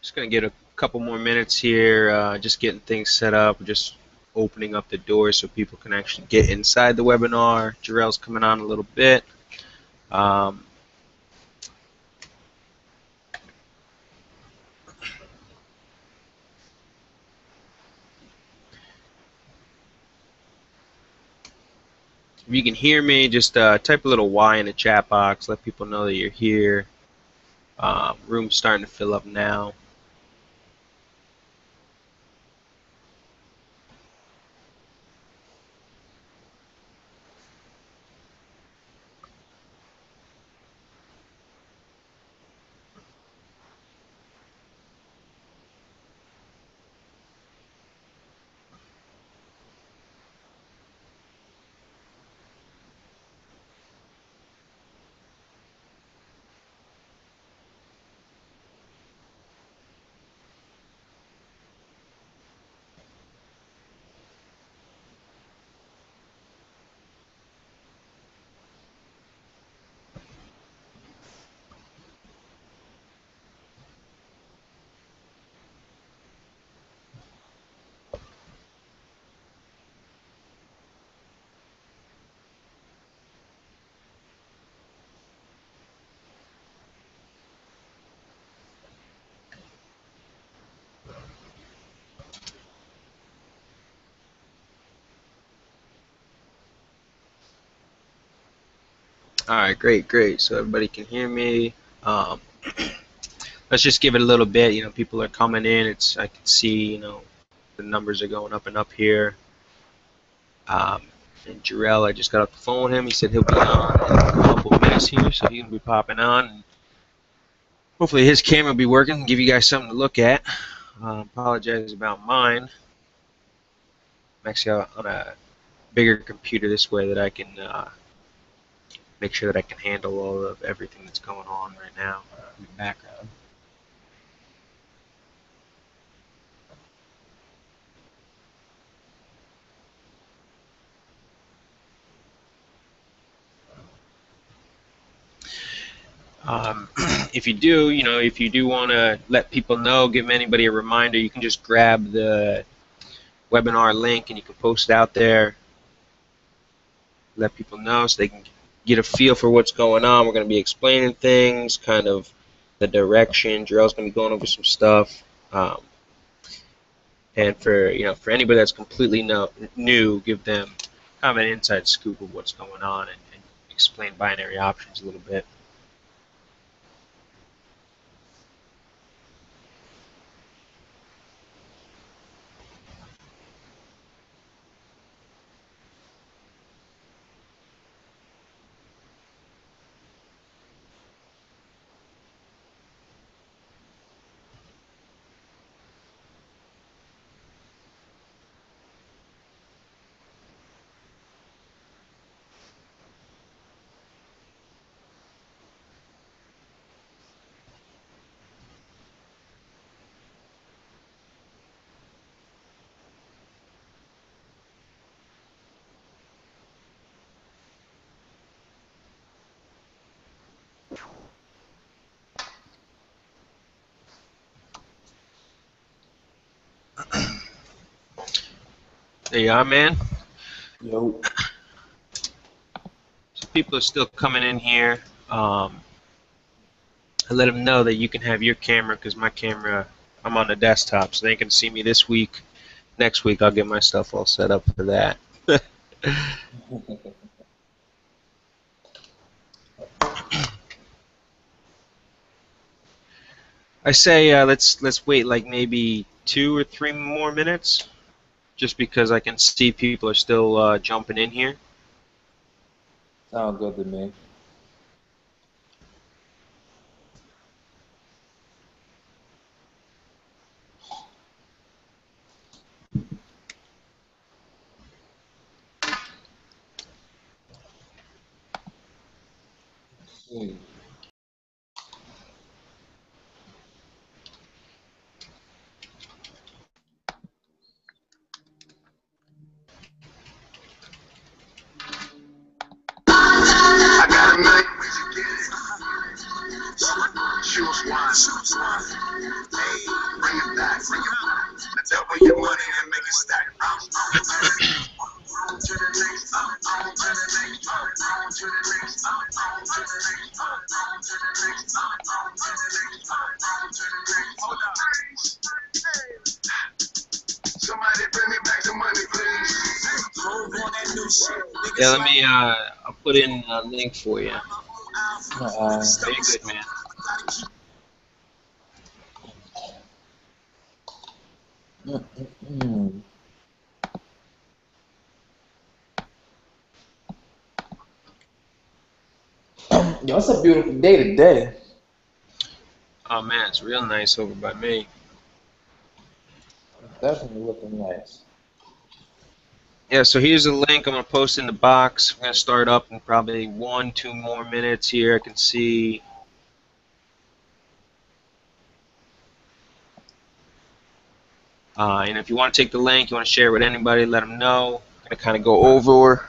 Just gonna get a couple more minutes here, just getting things set up, just opening up the doors so people can actually get inside the webinar. Jarrell's coming on a little bit. If you can hear me, just type a little Y in the chat box. Let people know that you're here. Room's starting to fill up now. All right, great. So everybody can hear me. Let's just give it a little bit. People are coming in. I can see, the numbers are going up and up here. And Jarrell, I just got off the phone with him. He said he'll be on in a couple of minutes here, so he can be popping on. And hopefully his camera will be working and give you guys something to look at. Apologize about mine. I'm actually on a bigger computer this way that I can make sure that I can handle all of everything that's going on right now in the background. If you do want to let people know, give anybody a reminder, you can just grab the webinar link and you can post it out there. Let people know so they can get a feel for what's going on. We're going to be explaining things, kind of the direction. Jarrell's going to be going over some stuff. And for anybody that's completely new, give them kind of an inside scoop of what's going on and explain binary options a little bit. There you are, man. Yo. So people are still coming in here. I let them know that you can have your camera because my camera, I'm on the desktop, so they can see me this week. Next week, I'll get my stuff all set up for that. I say let's wait like maybe 2 or 3 more minutes, just because I can see people are still jumping in here. Sounds good to me. I got a million. Hey. Somebody bring me back the money, please. Yeah, let me. I'll put in a link for you. Very good, man. Yo, it's a beautiful day today. Oh man, it's real nice over by me. Definitely looking nice. Yeah, so here's a link I'm gonna post in the box. I'm gonna start up in probably 1-2 more minutes here. I can see. And if you want to take the link, you want to share it with anybody, let them know. I'm gonna kind of go over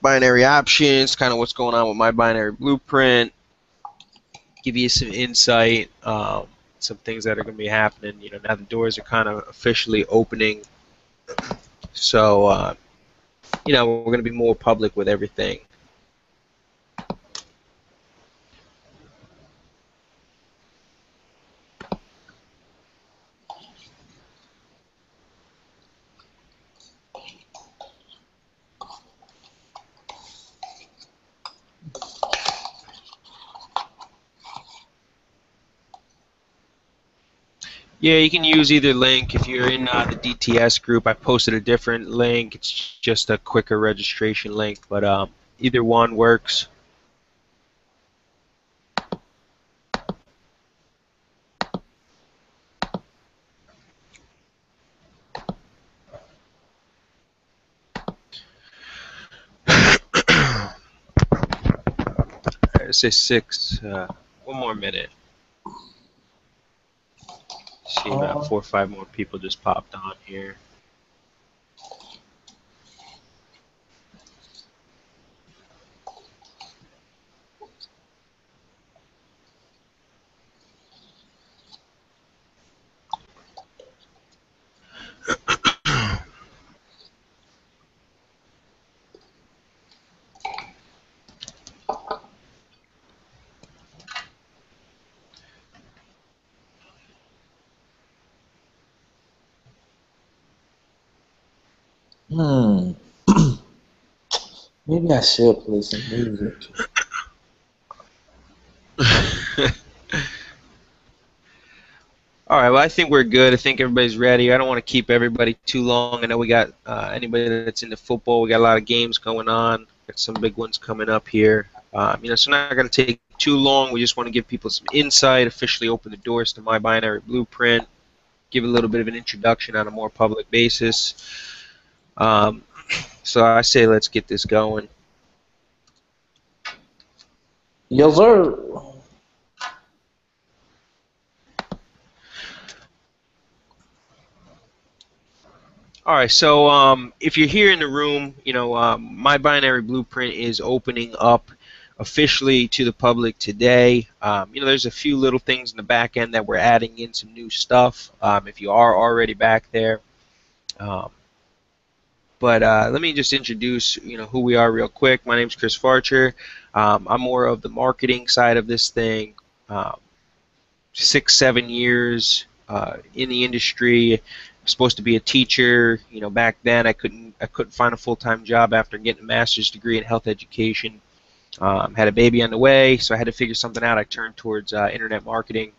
binary options, kind of what's going on with my binary blueprint, give you some insight, some things that are going to be happening. You know, now the doors are kind of officially opening, so you know, we're going to be more public with everything. Yeah, you can use either link. If you're in the DTS group, I posted a different link. It's just a quicker registration link, but either one works. I say 6. One more minute. See about 4 or 5 more people just popped on here. Maybe I should play some music. All right, well, I think we're good. I think everybody's ready. I don't want to keep everybody too long. I know we got anybody that's into football. We got a lot of games going on. Got some big ones coming up here. You know, so not going to take too long. We just want to give people some insight, officially open the doors to My Binary Blueprint, give a little bit of an introduction on a more public basis. So I say let's get this going. Yes, sir. All right, so if you're here in the room, you know, My Binary Blueprint is opening up officially to the public today. You know, there's a few little things in the back end that we're adding in some new stuff if you are already back there. But let me just introduce, you know, who we are real quick. My name's Chris Farcher. I'm more of the marketing side of this thing. 6-7 years in the industry. I'm supposed to be a teacher. You know, back then I couldn't find a full-time job after getting a master's degree in health education. Had a baby on the way, so I had to figure something out. I turned towards internet marketing.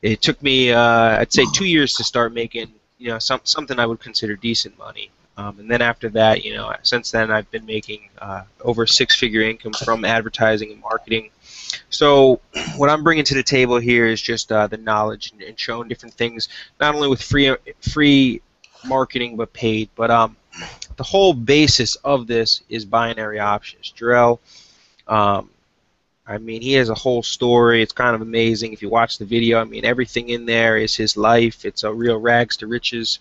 It took me, I'd say, 2 years to start making, you know, something I would consider decent money. And then after that, you know, since then I've been making over 6-figure income from advertising and marketing. So what I'm bringing to the table here is just the knowledge and showing different things, not only with free marketing but paid. But the whole basis of this is binary options. Jarrell, I mean, he has a whole story. It's kind of amazing. If you watch the video, I mean, everything in there is his life. It's a real rags to riches.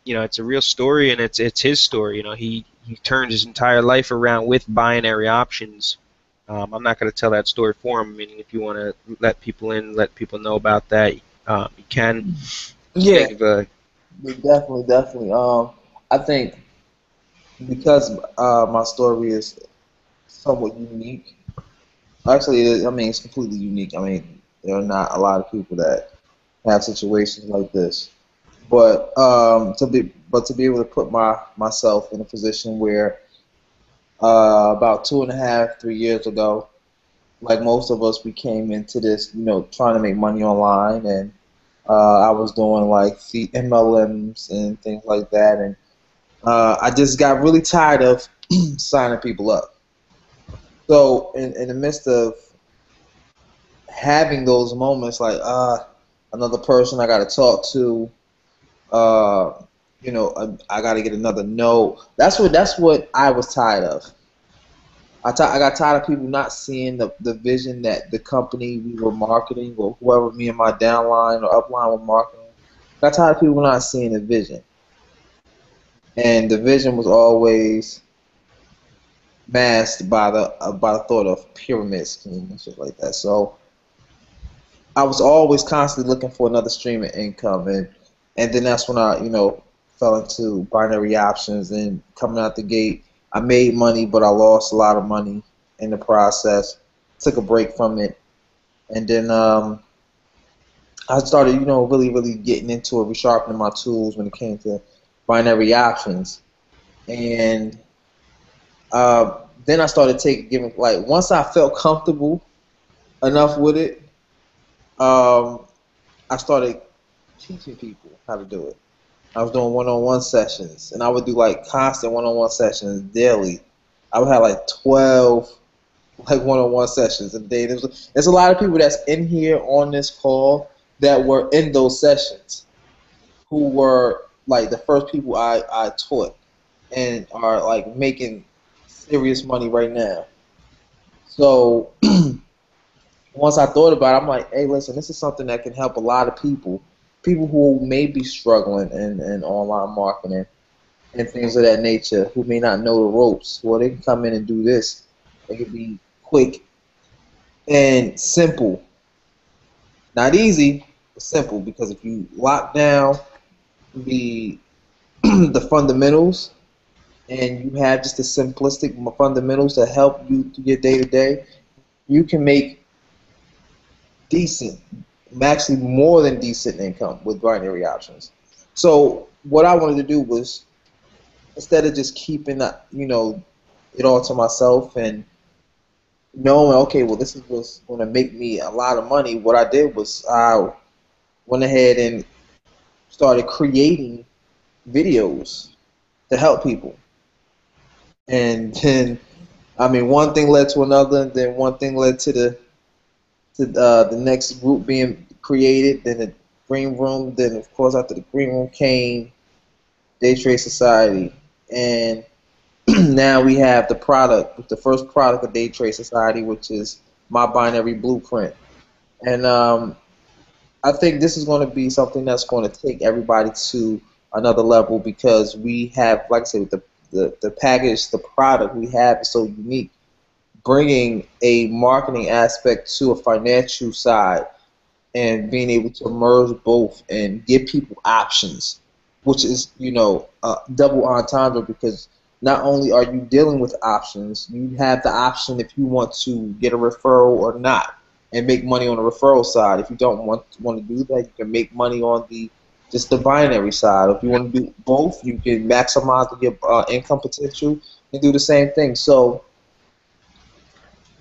You know, it's a real story, and it's his story. You know, he turned his entire life around with binary options. I'm not going to tell that story for him. I mean, if you want to let people in, let people know about that, you can. Yeah, definitely. I think because my story is somewhat unique. Actually, I mean, it's completely unique. I mean, there are not a lot of people that have situations like this. But to be able to put myself in a position where about 2.5, 3 years ago, like most of us, we came into this, trying to make money online, and I was doing like the MLMs and things like that, and I just got really tired of signing people up. So in the midst of having those moments, like another person I got to talk to, uh, I got to get another no. That's what I was tired of. I got tired of people not seeing the vision that the company we were marketing, or whoever me and my downline or upline were marketing. I got tired of people not seeing the vision, and the vision was always masked by the thought of pyramid scheme and shit like that. So I was always constantly looking for another stream of income, and then that's when I fell into binary options, and coming out the gate, I made money, but I lost a lot of money in the process. Took a break from it, and then I started really really getting into it, resharpening my tools when it came to binary options, and then I started giving, like, once I felt comfortable enough with it, um, I started teaching people how to do it. I was doing one-on-one sessions, and I would do like constant one-on-one sessions daily. I would have like 12 like one-on-one sessions a day. There's a lot of people that's in here on this call that were in those sessions, who were like the first people I taught, and are like making serious money right now. So once I thought about it, I'm like, hey, listen, this is something that can help a lot of people who may be struggling in online marketing and things of that nature, who may not know the ropes. Well, they can come in and do this. It can be quick and simple. Not easy, but simple, because if you lock down the the fundamentals, and you have just the simplistic fundamentals that help you through your day to day, you can make decent, actually more than decent income with binary options. So what I wanted to do was, instead of just keeping it all to myself and knowing, okay, well, this is what's going to make me a lot of money, what I did was I went ahead and started creating videos to help people. And then, I mean, one thing led to another, and then one thing led to the next group being created, then the green room, then of course after the green room came Day Trade Society, and now we have the first product of Day Trade Society, which is MyBinaryBluePrint. And I think this is going to be something that's going to take everybody to another level, because we have, like I said, the package, the product we have is so unique, bringing a marketing aspect to a financial side, and being able to merge both and give people options, which is a double entendre, because not only are you dealing with options, you have the option if you want to get a referral or not, and make money on the referral side. If you don't want to do that, you can make money on just the binary side. If you want to do both, you can maximize your income potential and do the same thing. So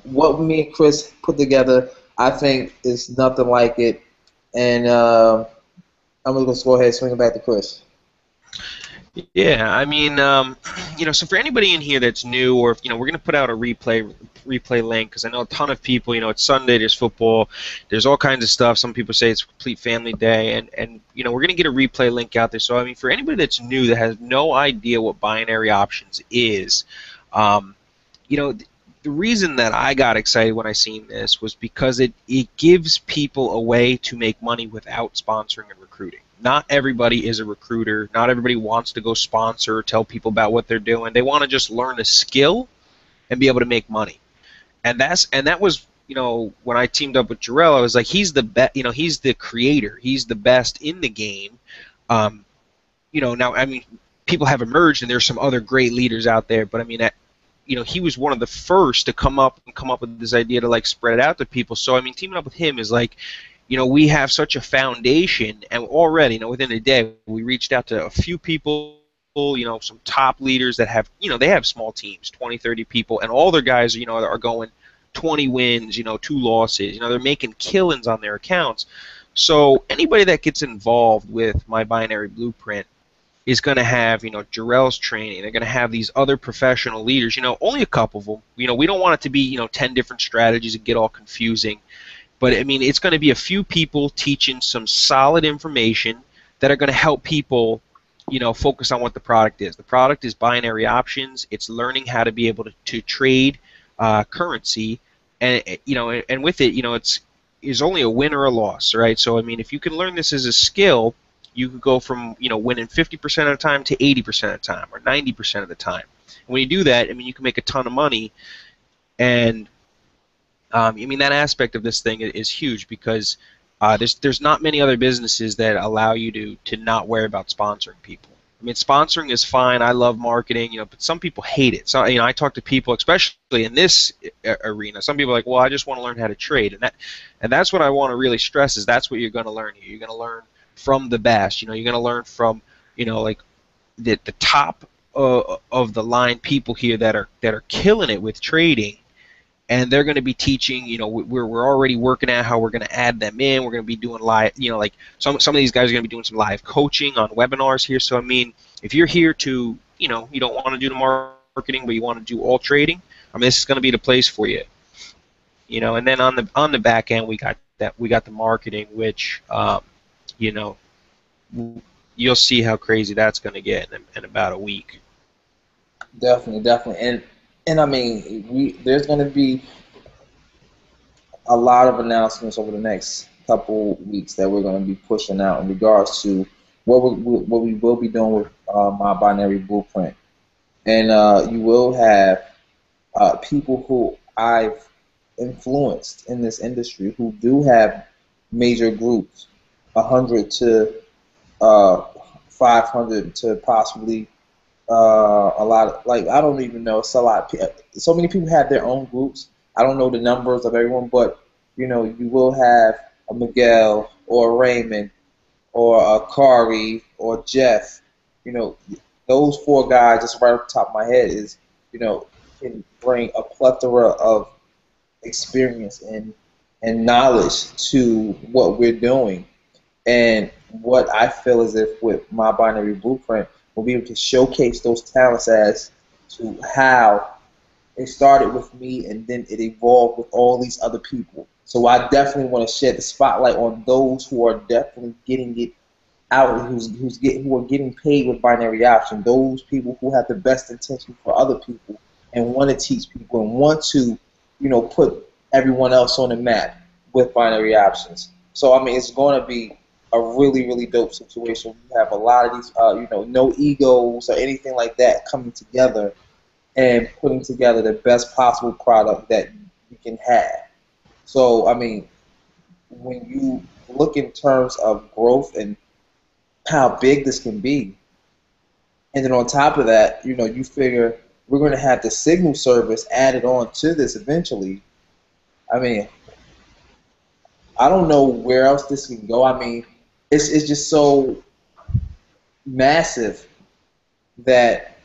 what me and Chris put together, I think, is nothing like it. And I'm going to go ahead and swing it back to Chris. Yeah, I mean, so for anybody in here that's new, or we're going to put out a replay link, because I know a ton of people, it's Sunday, there's football, there's all kinds of stuff. Some people say it's a complete family day, and we're going to get a replay link out there. So, I mean, for anybody that's new, that has no idea what binary options is, the reason that I got excited when I seen this was because it gives people a way to make money without sponsoring and recruiting. Not everybody is a recruiter. Not everybody wants to go sponsor or tell people about what they're doing. They want to just learn a skill and be able to make money. And that was, when I teamed up with Jarrell, I was like, he's the best. He's the creator. He's the best in the game. Now, I mean, people have emerged, and there's some other great leaders out there. But I mean, he was one of the first to come up with this idea to like spread it out to people. So I mean, teaming up with him is like, we have such a foundation, and already, within a day, we reached out to a few people, some top leaders that have, they have small teams, 20, 30 people, and all their guys, are going 20 wins, 2 losses. They're making killings on their accounts. So anybody that gets involved with My Binary Blueprint is going to have, Jarrell's training. They're going to have these other professional leaders, only a couple of them. We don't want it to be, 10 different strategies and get all confusing. But, I mean, it's going to be a few people teaching some solid information that are going to help people, focus on what the product is. The product is binary options. It's learning how to be able to trade currency. And, and with it, it's only a win or a loss, right? So, I mean, if you can learn this as a skill, you could go from, winning 50% of the time to 80% of the time or 90% of the time. And when you do that, I mean, you can make a ton of money. And I mean, that aspect of this thing is huge because there's not many other businesses that allow you to not worry about sponsoring people. I mean, sponsoring is fine. I love marketing, but some people hate it. So, I talk to people, especially in this arena. Some people are like, well, I just want to learn how to trade, and that's what I want to really stress is that's what you're going to learn here. You're going to learn from the best. You're going to learn from, like the top of the line people here that are killing it with trading. And they're going to be teaching, we're already working out how we're going to add them in. We're going to be doing live, like some of these guys are going to be doing some live coaching on webinars here. So, I mean, if you're here to, you don't want to do the marketing, but you want to do all trading, I mean, this is going to be the place for you. And then on the back end, we got the marketing, which, you'll see how crazy that's going to get in about a week. Definitely. And I mean, there's going to be a lot of announcements over the next couple weeks that we're going to be pushing out in regards to what we will be doing with My Binary Blueprint. And you will have people who I've influenced in this industry who do have major groups, 100 to 500 to possibly a lot of, like, I don't even know, it's a lot. So many people have their own groups. I don't know the numbers of everyone, but you will have a Miguel or a Raymond or a Kari or Jeff. Those 4 guys just right off the top of my head is can bring a plethora of experience and knowledge to what we're doing. And what I feel as if with My Binary Blueprint, we'll be able to showcase those talents as to how it started with me and then it evolved with all these other people. So I definitely want to shed the spotlight on those who are definitely getting it out, who are getting paid with binary option. Those people who have the best intention for other people and want to teach people and want to, put everyone else on the map with binary options. So I mean, it's going to be a really, really dope situation. We have a lot of these, no egos or anything like that coming together and putting together the best possible product that you can have. So, I mean, when you look in terms of growth and how big this can be, and then on top of that, you figure we're going to have the signal service added on to this eventually. I mean, I don't know where else this can go. I mean, it's just so massive that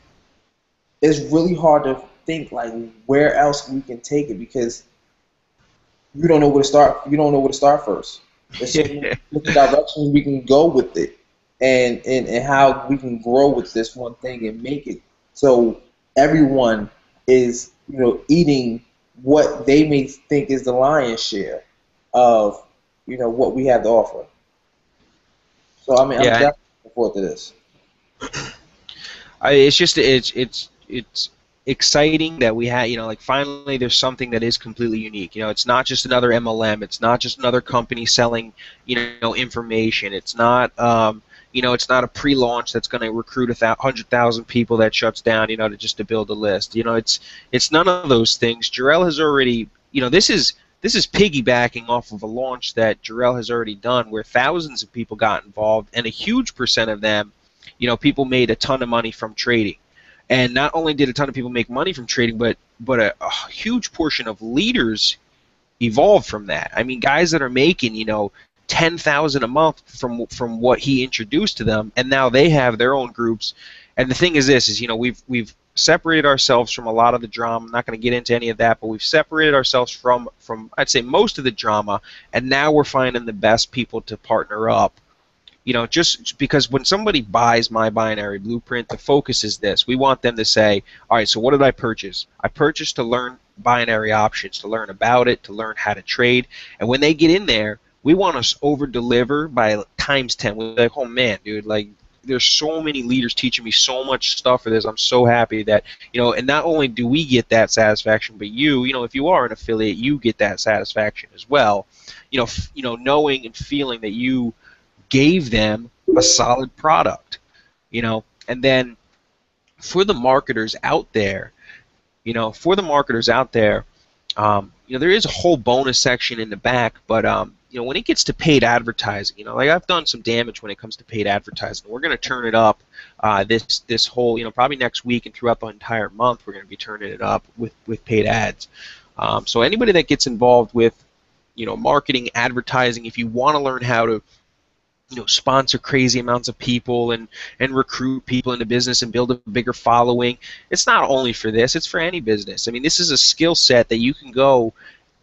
it's really hard to think like where else we can take it because you don't know where to start. You don't know where to start first. There's so many different directions we can go with it, and how we can grow with this one thing and make it so everyone is eating what they may think is the lion's share of what we have to offer. So I mean, I'm definitely looking forward to this. It's exciting that we have, like finally there's something that is completely unique. It's not just another MLM. It's not just another company selling, information. It's not, it's not a pre-launch that's going to recruit 100,000 people that shuts down, to build a list. It's none of those things. Jarrell has already, this is piggybacking off of a launch that Jarrell has already done where thousands of people got involved and a huge percent of them, people made a ton of money from trading. And not only did a ton of people make money from trading, but a huge portion of leaders evolved from that. I mean, guys that are making, 10,000 a month from what he introduced to them, and now they have their own groups. And the thing is this is, we've separated ourselves from a lot of the drama. I'm not going to get into any of that, but we've separated ourselves from I'd say most of the drama, and now we're finding the best people to partner up. Just because when somebody buys My Binary Blueprint, the focus is this. We want them to say, all right, so what did I purchase? I purchased to learn binary options, to learn about it, to learn how to trade. And when they get in there, we want to over-deliver by times 10. We're like, oh, man, dude, like, there's so many leaders teaching me so much stuff for this. I'm so happy that, and not only do we get that satisfaction, but if you are an affiliate, you get that satisfaction as well. Knowing and feeling that you gave them a solid product, and then for the marketers out there, there is a whole bonus section in the back, but when it gets to paid advertising, like I've done some damage when it comes to paid advertising. We're going to turn it up this whole, probably next week and throughout the entire month. We're going to be turning it up with paid ads. So anybody that gets involved with, marketing, advertising, if you want to learn how to sponsor crazy amounts of people and recruit people into business and build a bigger following. It's not only for this, it's for any business. I mean, this is a skill set that you can go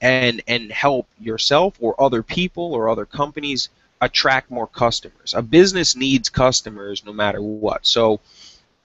and help yourself or other people or other companies attract more customers. A business needs customers no matter what. So,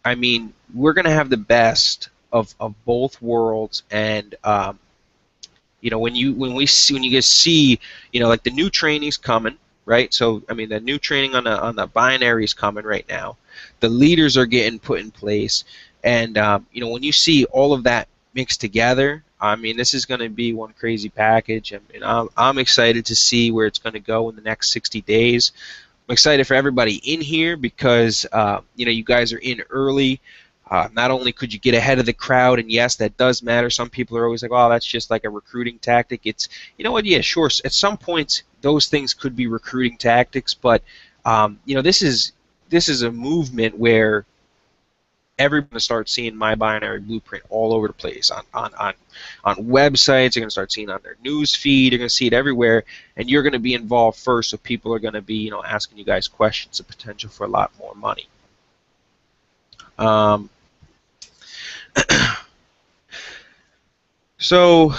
I mean, we're going to have the best of both worlds, and when you guys see, like the new training's coming. Right, so I mean the new training on the binary is coming right now. The leaders are getting put in place, and when you see all of that mixed together, I mean this is going to be one crazy package, and I'm excited to see where it's going to go in the next 60 days. I'm excited for everybody in here because you guys are in early. Not only could you get ahead of the crowd, and yes, that does matter. Some people are always like, oh, that's just like a recruiting tactic. It's, yeah, sure, at some points those things could be recruiting tactics, but this is a movement where everyone's going to start seeing My Binary Blueprint all over the place on websites. You're going to start seeing it on their news feed. You're going to see it everywhere, and you're going to be involved first, so people are going to be asking you guys questions, the potential for a lot more money. So,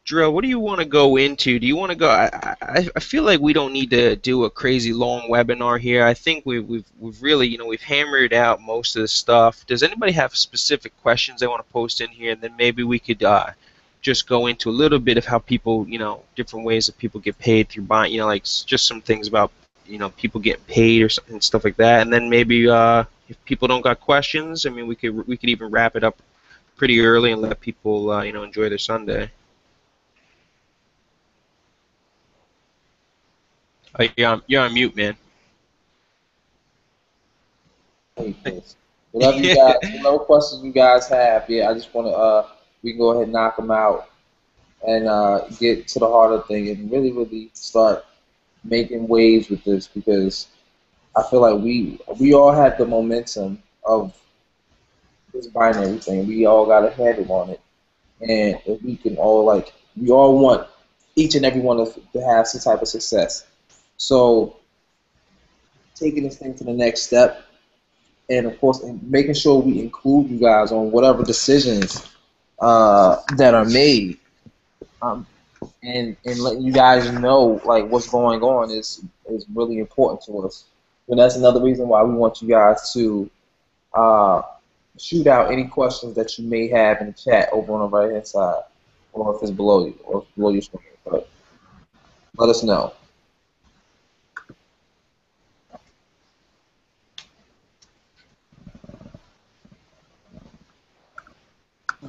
Drill, what do you want to go into? Do you want to go? I feel like we don't need to do a crazy long webinar here. I think we've really we've hammered out most of the stuff. Does anybody have specific questions they want to post in here, and then maybe we could just go into a little bit of how people different ways that people get paid through buying like just some things about people getting paid or something, stuff like that, and then maybe if people don't got questions, I mean we could even wrap it up pretty early and let people enjoy their Sunday. Oh, you're on mute, man. Whatever you guys, whatever questions you guys have, I just want to we can go ahead and knock them out and get to the heart of the thing and really start making waves with this, because I feel like we all had the momentum of this binary thing. We all got a handle on it, and if we can all we all want each and every one to have some type of success. So taking this thing to the next step, and of course making sure we include you guys on whatever decisions that are made, and letting you guys know what's going on is really important to us. And that's another reason why we want you guys to shoot out any questions that you may have in the chat over on the right hand side, or if it's below you, or below your screen. But let us know.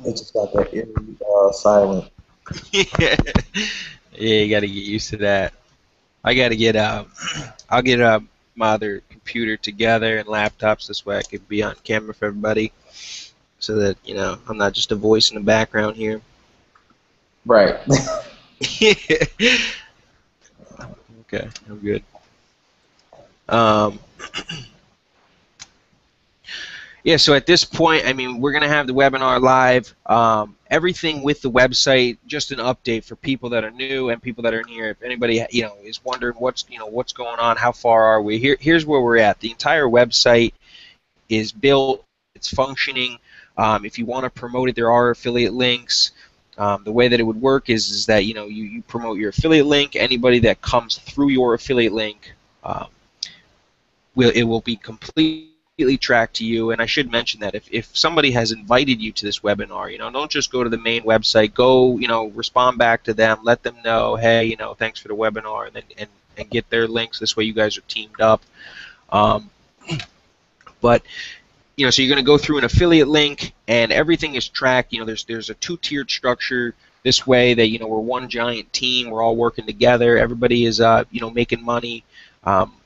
It just got that silent. Yeah, you got to get used to that. I got to get I'll get my other computer together and laptops, this way I could be on camera for everybody, so that I'm not just a voice in the background here. Right. Okay, I'm good. Yeah, so at this point, I mean, we're going to have the webinar live. Everything with the website, just an update for people that are new and people that are in here. If anybody, is wondering what's going on, how far are we? Here's where we're at. The entire website is built. It's functioning. If you want to promote it, there are affiliate links. The way that it would work is that you promote your affiliate link. Anybody that comes through your affiliate link, it will be completely tracked to you. And I should mention that if somebody has invited you to this webinar, don't just go to the main website. Go, respond back to them. Let them know, hey, thanks for the webinar, and then and get their links. This way, you guys are teamed up. But so you're going to go through an affiliate link, and everything is tracked. There's a two-tiered structure. This way that we're one giant team. We're all working together. Everybody is making money.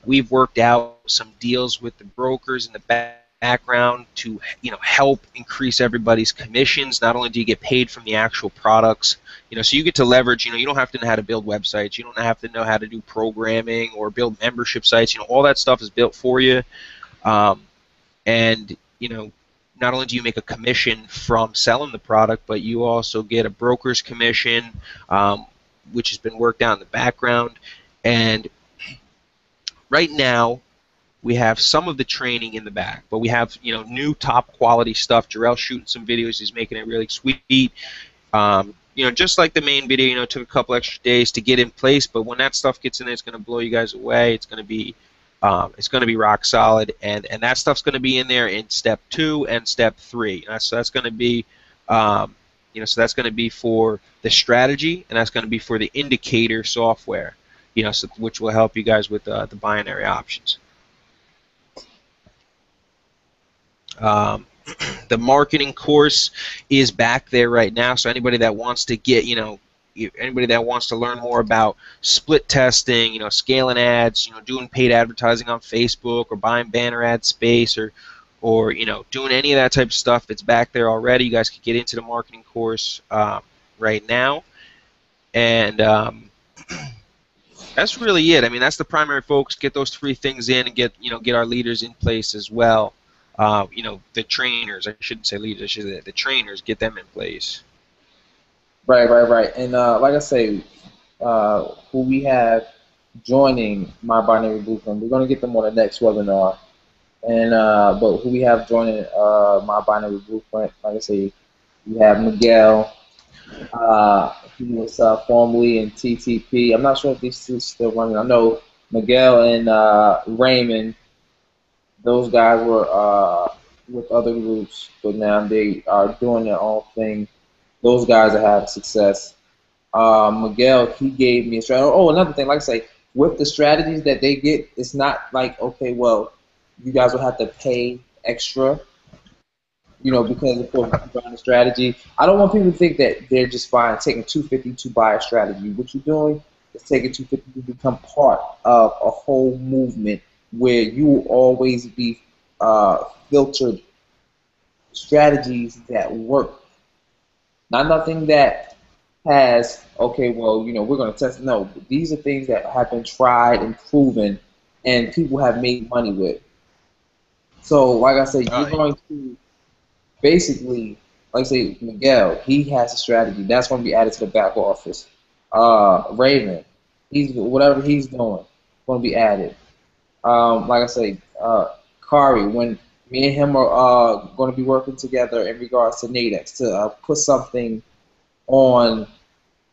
We've worked out some deals with the brokers in the background to help increase everybody's commissions. Not only do you get paid from the actual products, so you get to leverage. You don't have to know how to build websites. You don't have to know how to do programming or build membership sites. All that stuff is built for you. And not only do you make a commission from selling the product, but you also get a broker's commission, which has been worked out in the background. And right now, we have some of the training in the back, but we have new top quality stuff. Jarrell's shooting some videos. He's making it really sweet. Just like the main video, it took a couple extra days to get in place, but when that stuff gets in there, it's going to blow you guys away. It's going to be rock solid, and that stuff's going to be in there in step 2 and step 3. So that's going to be, so that's going to be for the strategy, and that's going to be for the indicator software, which will help you guys with the binary options. The marketing course is back there right now, so anybody that wants to get, anybody that wants to learn more about split testing, scaling ads, doing paid advertising on Facebook or buying banner ad space or doing any of that type of stuff, it's back there already. You guys can get into the marketing course right now, and that's really it. I mean, that's the primary focus. Get those 3 things in and get our leaders in place as well. The trainers, I shouldn't say leaders, I should say the trainers, get them in place. Right. And like I say, who we have joining My Binary Blueprint, we're going to get them on the next webinar. And but who we have joining My Binary Blueprint, like I say, we have Miguel. He was formerly in TTP. I'm not sure if these two still running. I know Miguel and Raymond. Those guys were with other groups, but now they are doing their own thing. Those guys are having success. Miguel, he gave me a strategy. Oh, another thing, like I say, with the strategies that they get, it's not like, okay, well, you guys will have to pay extra, because of course you're buying a strategy. I don't want people to think that they're just buying, taking $250 to buy a strategy. What you're doing is taking $250 to become part of a whole movement where you will always be filtered strategies that work. Not nothing that has, okay, well, we're going to test. No, these are things that have been tried and proven and people have made money with. So, like I said, you're going to basically, like I say, Miguel, he has a strategy. That's going to be added to the back office. Raven, whatever he's doing, going to be added. Like I say, Kari, when me and him are going to be working together in regards to Nadex to put something on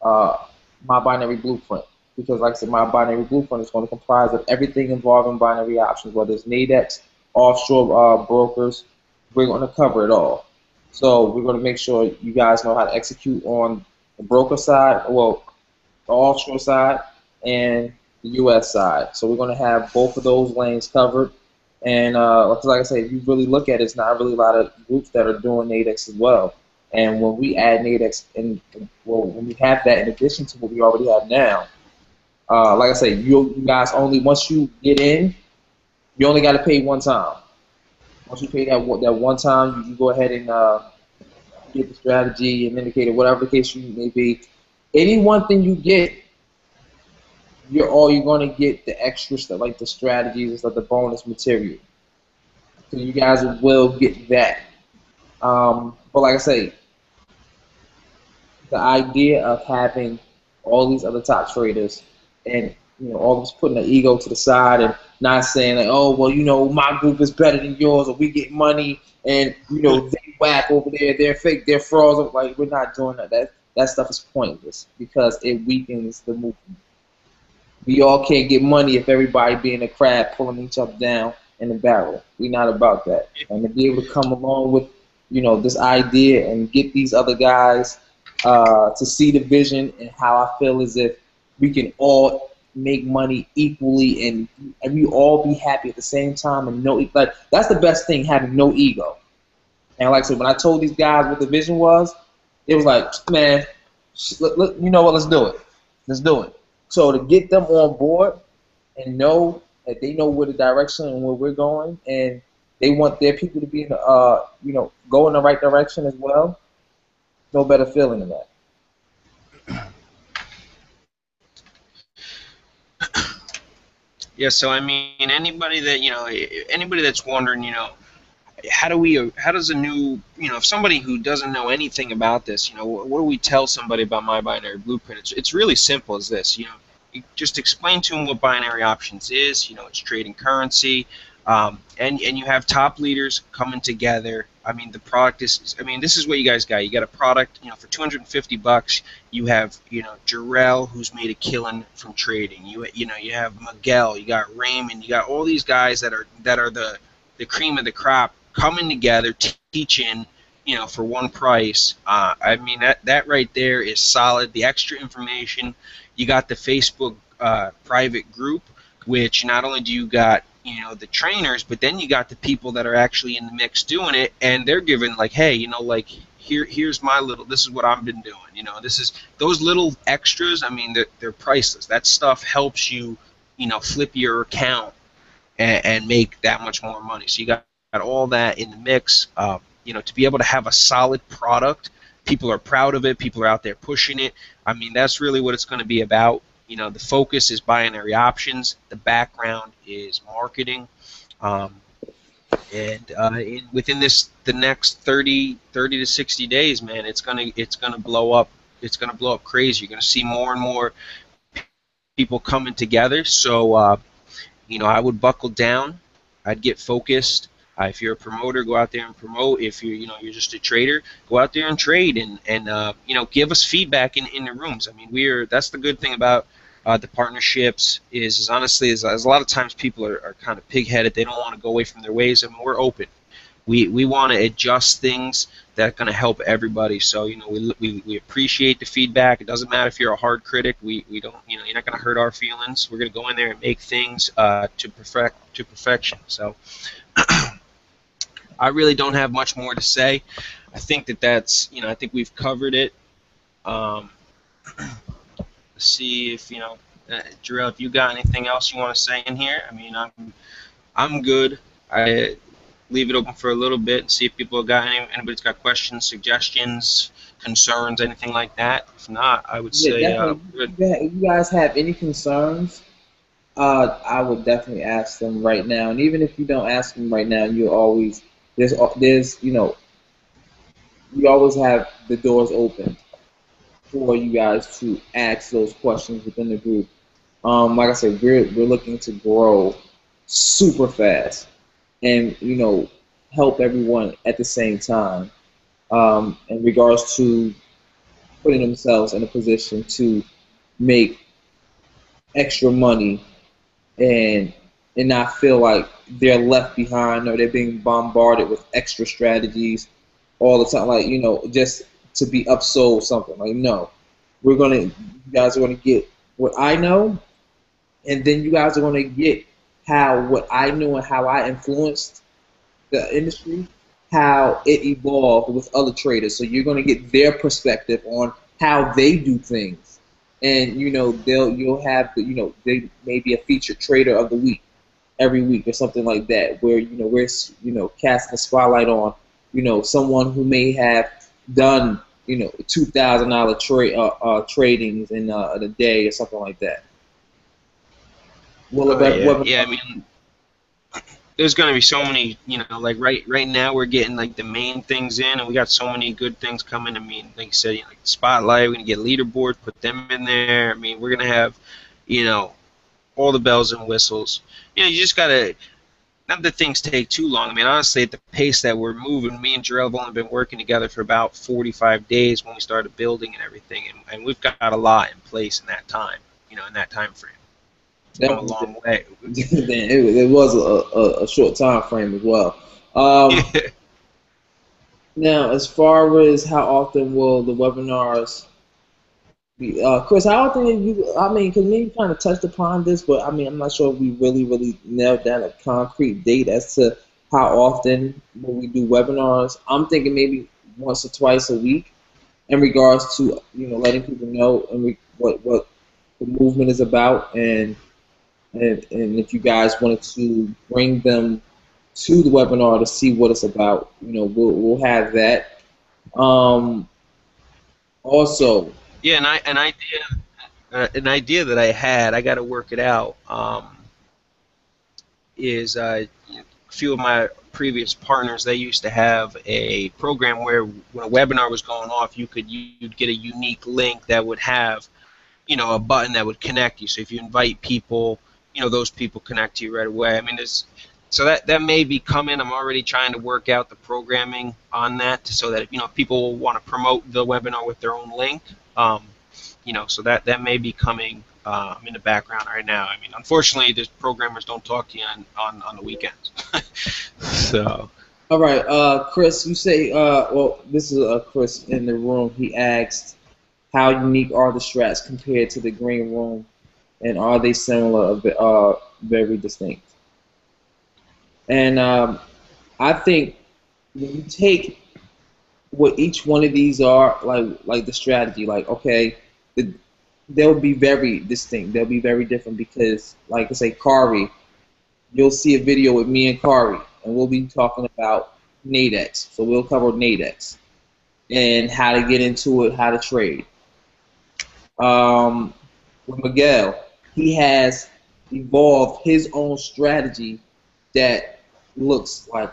My Binary Blueprint. Because like I said, My Binary Blueprint is going to comprise of everything involving binary options, whether it's Nadex, offshore brokers. We're going to cover it all. So we're going to make sure you guys know how to execute on the broker side, well, the offshore side, and the U.S. side. So we're going to have both of those lanes covered. And like I say, if you really look at it, it's not really a lot of groups that are doing Nadex as well. And when we add Nadex, when we have that in addition to what we already have now, like I say, you guys only, once you get in, you only got to pay one time. Once you pay that one time, you go ahead and get the strategy and indicator, whatever the case may be. Any one thing you get, you're going to get the extra stuff, like the strategies and stuff, the bonus material. So you guys will get that. But like I say, the idea of having all these other top traders and all of us putting the ego to the side and not saying like, oh well, my group is better than yours or we get money and they whack over there, they're fake, they're frauds. Like we're not doing that. That stuff is pointless because it weakens the movement. We all can't get money if everybody being a crab pulling each other down in the barrel. We're not about that. And to be able to come along with, this idea and get these other guys to see the vision and how I feel as if we can all make money equally and we all be happy at the same time and like that's the best thing, having no ego. And like I said, when I told these guys what the vision was, it was like, man, you know what, let's do it. Let's do it. So to get them on board and know that they know where the direction and where we're going, and they want their people to be in the, go in the right direction as well. No better feeling than that. Yeah, so I mean, anybody that's wondering, how does a new, if somebody who doesn't know anything about this, what do we tell somebody about My Binary Blueprint? It's really simple as this, you just explain to them what binary options is, it's trading currency, and you have top leaders coming together. I mean, the product is, this is what you guys got. You got a product, for $250, you have, Jarrell, who's made a killing from trading. You have Miguel, you got Raymond, you got all these guys that are the cream of the crop coming together, teaching, for one price. I mean, that right there is solid. The extra information, you got the Facebook private group, which not only do you got the trainers, but then you got the people that are actually in the mix doing it, and they're giving like, hey, here's my little, this is what I've been doing. This is those little extras. I mean, they're priceless. That stuff helps you, flip your account and make that much more money. So you got all that in the mix. To be able to have a solid product, people are proud of it. People are out there pushing it. I mean, that's really what it's going to be about. The focus is binary options. The background is marketing. Within the next 30 to 60 days, man, it's gonna blow up. It's gonna blow up crazy. You're gonna see more and more people coming together. So, I would buckle down. I'd get focused. If you're a promoter, go out there and promote. If you're just a trader, go out there and trade and give us feedback in the rooms. I mean, that's the good thing about the partnerships is honestly as a lot of times people are kind of pig-headed. They don't want to go away from their ways. I mean, we're open. We want to adjust things that are going to help everybody. So we appreciate the feedback. It doesn't matter if you're a hard critic. We don't you're not going to hurt our feelings. We're going to go in there and make things to perfection. So I really don't have much more to say. I think that's I think we've covered it. See if Jarrell, if you got anything else you want to say in here. I mean, I'm good. I leave it open for a little bit and see if people got anybody's got questions, suggestions, concerns, anything like that. If not, I would say if you guys have any concerns, I would definitely ask them right now. And even if you don't ask them right now, you always there's you always have the doors open for you guys to ask those questions within the group. Like I said, we're looking to grow super fast and help everyone at the same time in regards to putting themselves in a position to make extra money and not feel like they're left behind or they're being bombarded with extra strategies all the time, like just to be upsold something. Like, no, you guys are gonna get what I know, and then you guys are gonna get what I knew and how I influenced the industry, how it evolved with other traders. So you're gonna get their perspective on how they do things, and you'll have they may be a featured trader of the week every week or something like that, where we're casting a spotlight on someone who may have done $2,000 tradings in a day or something like that. I mean, there's going to be so many, like right now we're getting like the main things in, and we got so many good things coming. I mean, like you said, like Spotlight, we're going to get leaderboards, put them in there. I mean, we're going to have, you know, all the bells and whistles. You just got to, not that things take too long. I mean, honestly, at the pace that we're moving, me and Jarrell have only been working together for about 45 days when we started building and everything, and we've got a lot in place in that time, in that time frame. It's come a long way. It was a short time frame as well. Now, as far as how often will the webinars be, Chris, how often have you, I mean, because you kind of touched upon this, but I mean, I'm not sure if we really nailed down a concrete date as to how often will we do webinars. I'm thinking maybe once or twice a week in regards to, letting people know what the movement is about, and if you guys wanted to bring them to the webinar to see what it's about, we'll have that. Also, yeah, and an idea that I had, I got to work it out. Is a few of my previous partners, they used to have a program where when a webinar was going off, you'd get a unique link that would have, a button that would connect you. So if you invite people, those people connect to you right away. I mean, so that may be coming. I'm already trying to work out the programming on that so that if people want to promote the webinar with their own link, so that may be coming in the background right now. I mean, unfortunately, the programmers don't talk to you on the weekends. So. All right, Chris, you say, well, this is Chris in the room. He asked, how unique are the strats compared to the green room, and are they similar or very distinct? And I think when you take what each one of these are, like the strategy, like, okay, they'll be very distinct. They'll be very different because, like I say, Kari, you'll see a video with me and Kari, and we'll be talking about Nadex. So we'll cover Nadex and how to get into it, how to trade. With Miguel, he has evolved his own strategy that looks like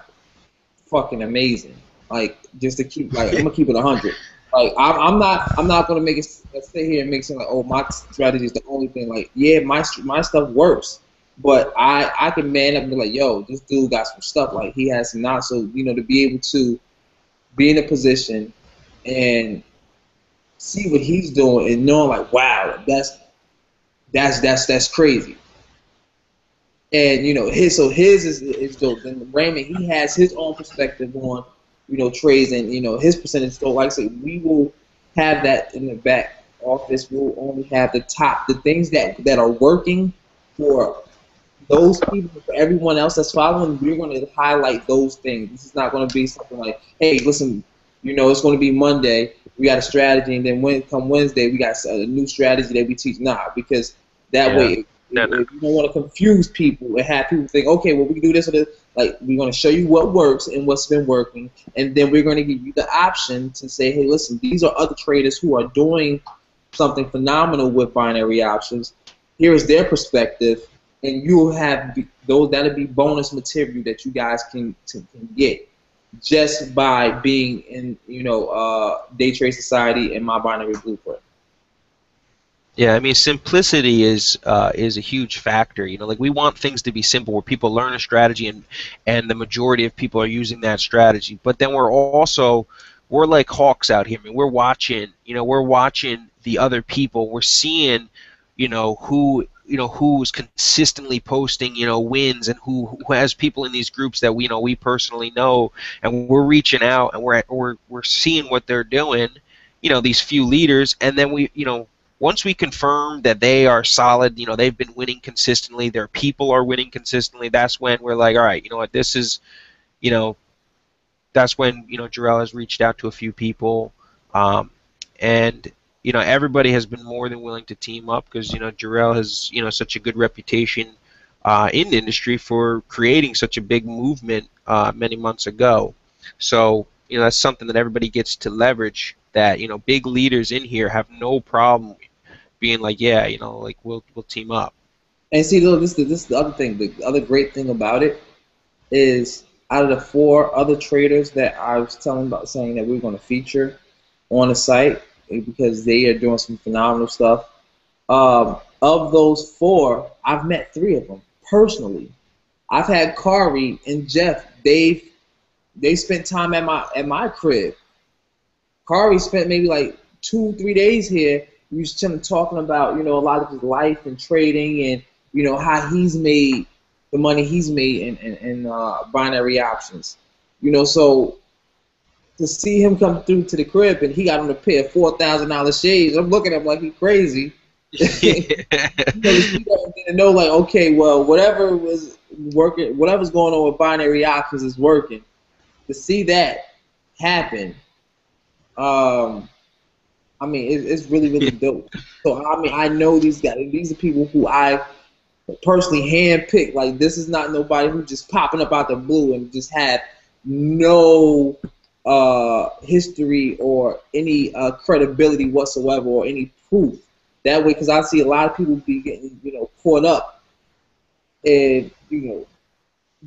fucking amazing. Like, just to keep, like, I'm gonna keep it 100. Like, I'm not gonna make it sit here and make it like, oh, my strategy is the only thing. Like, yeah, my stuff works, but I can man up and be like, yo, this dude got some stuff. Like, he has some not. So to be able to be in a position and see what he's doing and knowing like, wow, that's crazy. And his is dope. And Raymond, he has his own perspective on trades and his percentage. So like I said, we will have that in the back office. We'll only have the things that are working for those people. For everyone else that's following, we're going to highlight those things. This is not going to be something like, hey, listen, it's going to be Monday, we got a strategy, and then come Wednesday, we got a new strategy that we teach. Nah, because that way, if you don't want to confuse people and have people think, okay, well, we can do this or this. Like, we're going to show you what works and what's been working, and then we're going to give you the option to say, hey, listen, these are other traders who are doing something phenomenal with binary options. Here is their perspective, and you'll have those. That'll be bonus material that you guys can get just by being in, Day Trade Society and My Binary Blueprint. Yeah, I mean, simplicity is a huge factor. Like, we want things to be simple where people learn a strategy and the majority of people are using that strategy. But then we're like hawks out here. I mean, we're watching the other people. We're seeing, who's consistently posting, wins, and who has people in these groups that we personally know, and we're reaching out and we're seeing what they're doing, these few leaders, and then once we confirm that they are solid, they've been winning consistently, their people are winning consistently, that's when we're like, all right, you know what, this is, that's when, Jarrell has reached out to a few people, and, everybody has been more than willing to team up because, Jarrell has, such a good reputation in the industry for creating such a big movement many months ago. So, that's something that everybody gets to leverage, that, big leaders in here have no problem being like, yeah, like we'll team up. And see, this is the other thing. The other great thing about it is out of the 4 other traders that I was telling about saying that we're going to feature on the site because they are doing some phenomenal stuff. Of those 4, I've met 3 of them personally. I've had Kari and Jeff. They spent time at my crib. Kari spent maybe like 2 3 days here. We was chilling, talking about a lot of his life and trading and how he's made the money he's made in binary options. So to see him come through to the crib and he got on a pair of $4,000 shades, I'm looking at him like he's crazy. To know like, okay, well, whatever was working, whatever's going on with binary options is working. To see that happen, I mean, it's really, really dope. So I mean, I know these guys. These are people who I personally handpicked. Like, this is not nobody who just popping up out the blue and just had no history or any credibility whatsoever or any proof. That way, because I see a lot of people be getting caught up and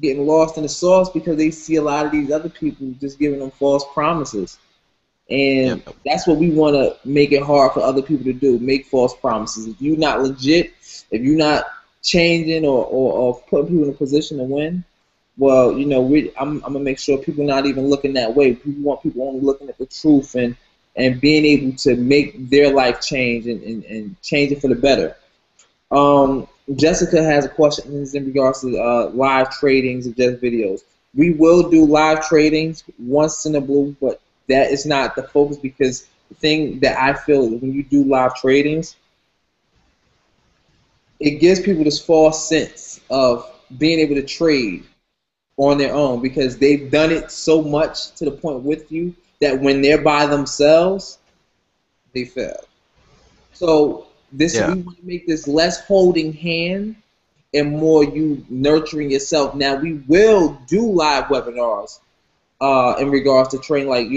getting lost in the sauce because they see a lot of these other people just giving them false promises. And that's what we want to make it hard for other people to do, make false promises. If you're not legit, if you're not changing or putting people in a position to win, well, I'm going to make sure people not even looking that way. We want people only looking at the truth and being able to make their life change and change it for the better. Jessica has a question in regards to live tradings of just videos. We will do live tradings once in a blue, but that is not the focus, because the thing that I feel is when you do live tradings, it gives people this false sense of being able to trade on their own because they've done it so much to the point with you that when they're by themselves, they fail. So we want to make this less holding hand and more you nurturing yourself. Now, we will do live webinars in regards to training, like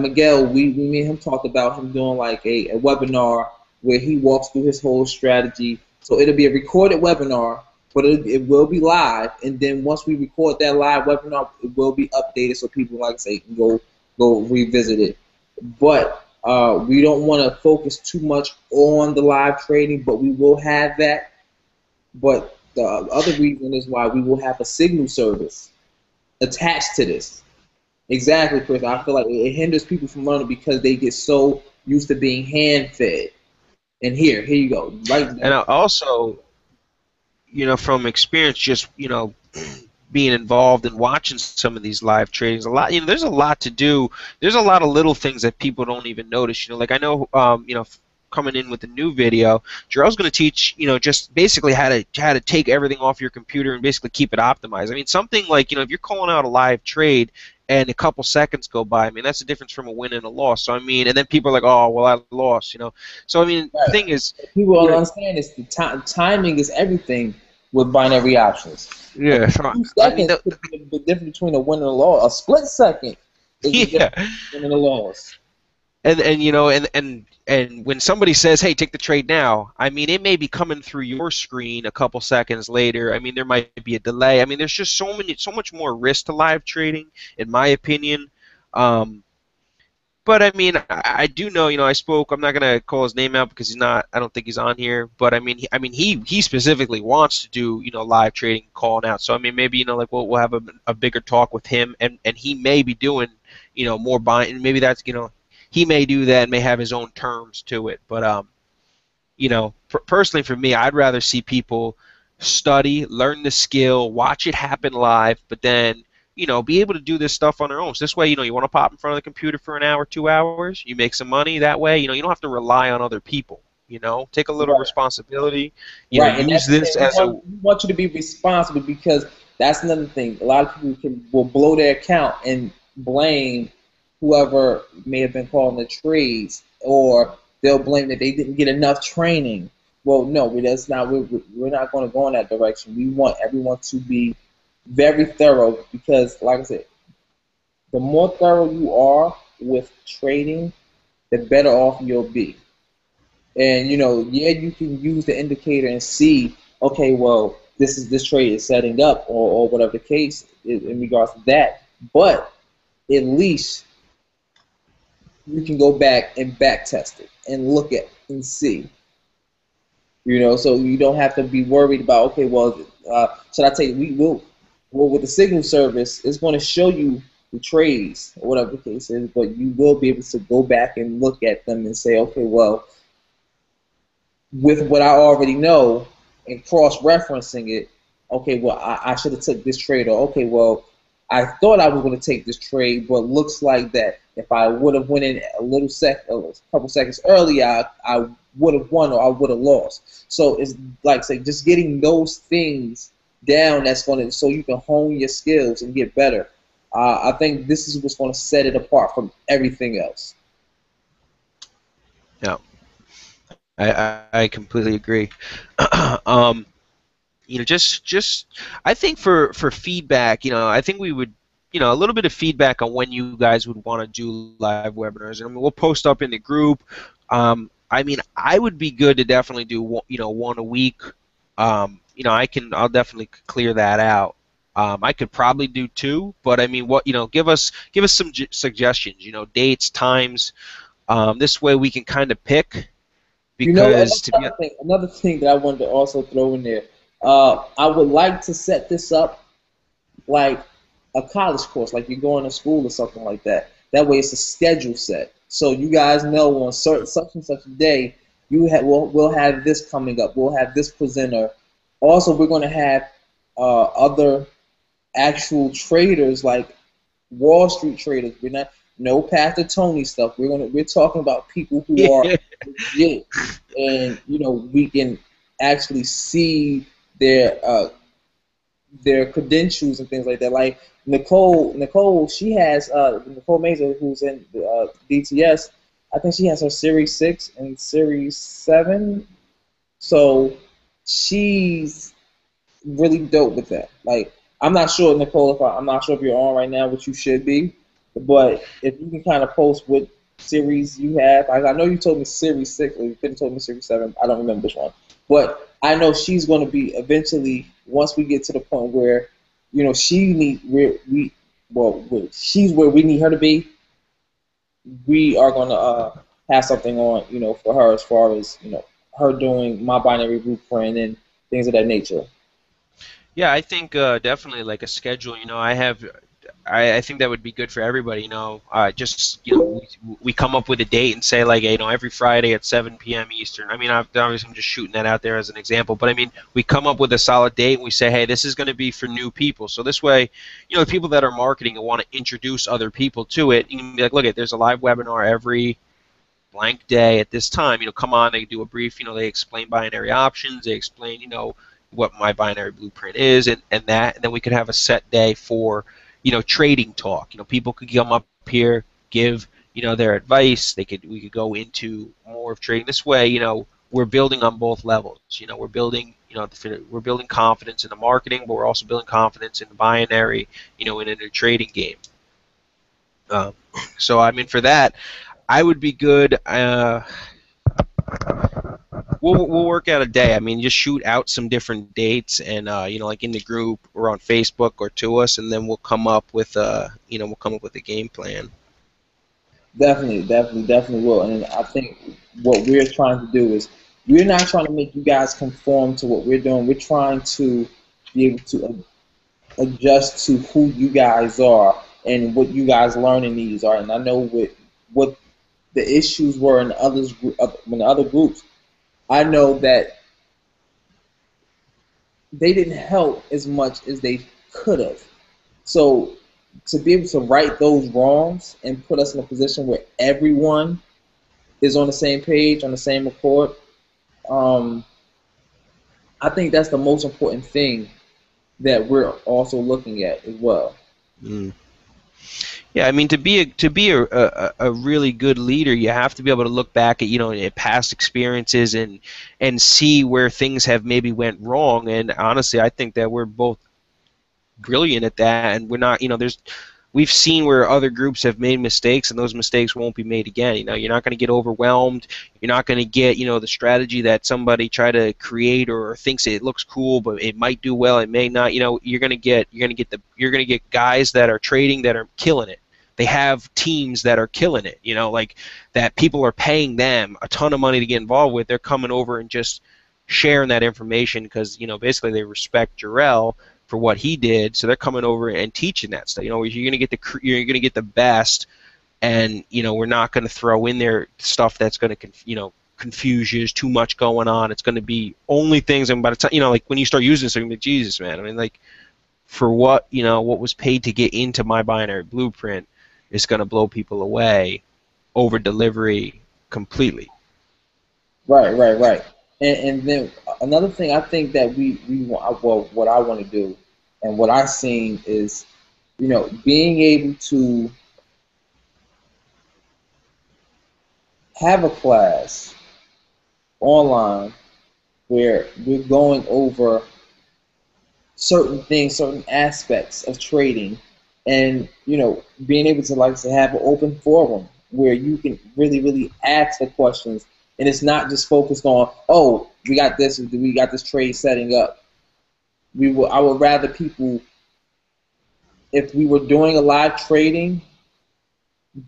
Miguel, me and him talked about him doing like a webinar where he walks through his whole strategy. So it'll be a recorded webinar, but it will be live. And then once we record that live webinar, it will be updated so people, like I say, can go revisit it. But we don't want to focus too much on the live trading, but we will have that. But the other reason is why we will have a signal service attached to this. Exactly, Chris. I feel like it hinders people from running because they get so used to being hand-fed. And here you go. Right there. And also, from experience, just, being involved and watching some of these live tradings, there's a lot to do. There's a lot of little things that people don't even notice. Like I know, coming in with a new video, Jarrell's going to teach, just basically how to take everything off your computer and basically keep it optimized. I mean, something like, if you're calling out a live trade and a couple seconds go by, I mean, that's the difference from a win and a loss. So I mean, and then people are like, oh, well, I lost, So I mean, the thing is, people don't understand is the timing is everything with binary options. Yeah, like 2 seconds could be the difference between a win and a loss. A split second is the difference between a win and a loss. And when somebody says, hey, take the trade now, I mean, it may be coming through your screen a couple seconds later. I mean, there might be a delay. I mean, there's just so much more risk to live trading, in my opinion. But I mean, I do know, I spoke. I'm not gonna call his name out because he's not. I don't think he's on here. But I mean, he specifically wants to do, live trading, calling out. So I mean, maybe like we'll have a bigger talk with him, and he may be doing, more buying. And maybe that's, he may do that and may have his own terms to it. But personally for me, I'd rather see people study, learn the skill, watch it happen live, but then be able to do this stuff on their own. So this way, you want to pop in front of the computer for an hour, 2 hours, you make some money that way. You don't have to rely on other people. Take a little responsibility. Use this as we want you to be responsible, because that's another thing. A lot of people will blow their account and blame whoever may have been calling the trades, or they'll blame that they didn't get enough training. Well, no, that's not. We're not going to go in that direction. We want everyone to be very thorough, because, like I said, the more thorough you are with trading, the better off you'll be. And you can use the indicator and see, okay, well, this trade is setting up, or whatever the case in regards to that. But at least you can go back and back test it and look at and see. So you don't have to be worried about, okay, well, should I take, well, with the signal service, it's going to show you the trades or whatever the case is, but you will be able to go back and look at them and say, okay, well, with what I already know and cross-referencing it, okay, well, I should have took this trade, or okay, well, I thought I was going to take this trade, but looks like that if I would have went in a couple seconds earlier, I would have won or I would have lost. So it's like, say, just getting those things down, that's going to, so you can hone your skills and get better. I think this is what's going to set it apart from everything else. Yeah, I completely agree. Just I think for feedback, I think we would, a little bit of feedback on when you guys would want to do live webinars. I mean, we'll post up in the group. I mean, I would be good to definitely do, one a week. I'll definitely clear that out. I could probably do 2, but I mean, give us some suggestions, dates, times. This way we can kind of pick, because another thing that I wanted to also throw in there, I would like to set this up like a college course, like you're going to school or something like that. That way it's a schedule set. So you guys know on such and such a day, we'll have this coming up. We'll have this presenter. Also, we're going to have other actual traders, like Wall Street traders. We're not no Pastor Tony stuff. We're talking about people who are legit, and we can actually see their credentials and things like that. Like Nicole, she has Nicole Mazer, who's in DTS. I think she has her Series 6 and Series 7. So she's really dope with that. Like, I'm not sure, Nicole, I'm not sure if you're on right now, which you should be, but if you can kind of post what series you have. I know you told me Series 6, or you could have told me Series 7. I don't remember which one. But I know she's going to be eventually, once we get to the point where, she's where we need her to be, we are going to have something on, for her, as far as, her doing My Binary Blueprint and things of that nature. Yeah, I think definitely like a schedule. I think that would be good for everybody. We come up with a date and say, like, every Friday at 7 p.m. Eastern. I mean, obviously I'm just shooting that out there as an example, but I mean, we come up with a solid date and we say, hey, this is going to be for new people. So this way, the people that are marketing and want to introduce other people to it, you can be like, look, there's a live webinar every blank day at this time. Come on, they do a brief. They explain binary options. They explain, what My Binary Blueprint is, and then we could have a set day for trading talk. People could come up here, give their advice. We could go into more of trading. This way, we're building on both levels. We're building we're building confidence in the marketing, but we're also building confidence in the binary, in a trading game. So I mean, for that, I would be good. We'll work out a day. I mean, just shoot out some different dates, and like in the group or on Facebook or to us, and then we'll come up with a game plan. Definitely will. And I think what we're trying to do is, we're not trying to make you guys conform to what we're doing. We're trying to be able to adjust to who you guys are and what you guys' learning needs are. And I know what the issues were in the other groups. I know that they didn't help as much as they could have. So to be able to right those wrongs and put us in a position where everyone is on the same page, on the same accord, I think that's the most important thing that we're also looking at as well. Mm. Yeah, I mean, to be a really good leader, you have to be able to look back at at past experiences and see where things have maybe went wrong. And honestly, I think that we're both brilliant at that, and we're not there's we've seen where other groups have made mistakes, and those mistakes won't be made again. You know, you're not going to get overwhelmed. You're not going to get, you know, the strategy that somebody tried to create or thinks it looks cool, but it might do well, it may not. You know, you're going to get guys that are trading that are killing it. They have teams that are killing it. You know, like that people are paying them a ton of money to get involved with. They're coming over and just sharing that information because, you know, basically they respect Jarrell for what he did, so they're coming over and teaching that stuff. You know, you're gonna get the best, and you know we're not gonna throw in there stuff that's gonna confuse you. There's too much going on. It's gonna be only things, and by the time, you know, like when you start using this, you're gonna be, Jesus, man. I mean, like for what, you know, what was paid to get into My Binary Blueprint is gonna blow people away over delivery completely. Right, right, right. And then another thing I think that we want, well, what I want to do and what I've seen is, you know, being able to have a class online where we're going over certain things, certain aspects of trading, and you know, being able to, like I said, have an open forum where you can really, really ask the questions, and it's not just focused on, oh, we got this trade setting up. I would rather people, if we were doing a live trading,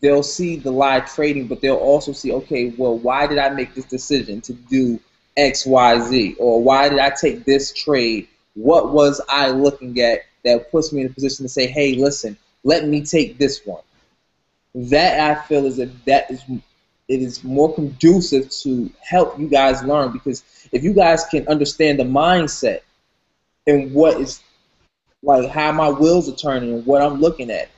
they'll see the live trading, but they'll also see, okay, well, why did I make this decision to do X, Y, Z? Or why did I take this trade? What was I looking at that puts me in a position to say, hey, listen, let me take this one? That I feel is it is more conducive to help you guys learn, because if you guys can understand the mindset and what is, like, how my wheels are turning and what I'm looking at,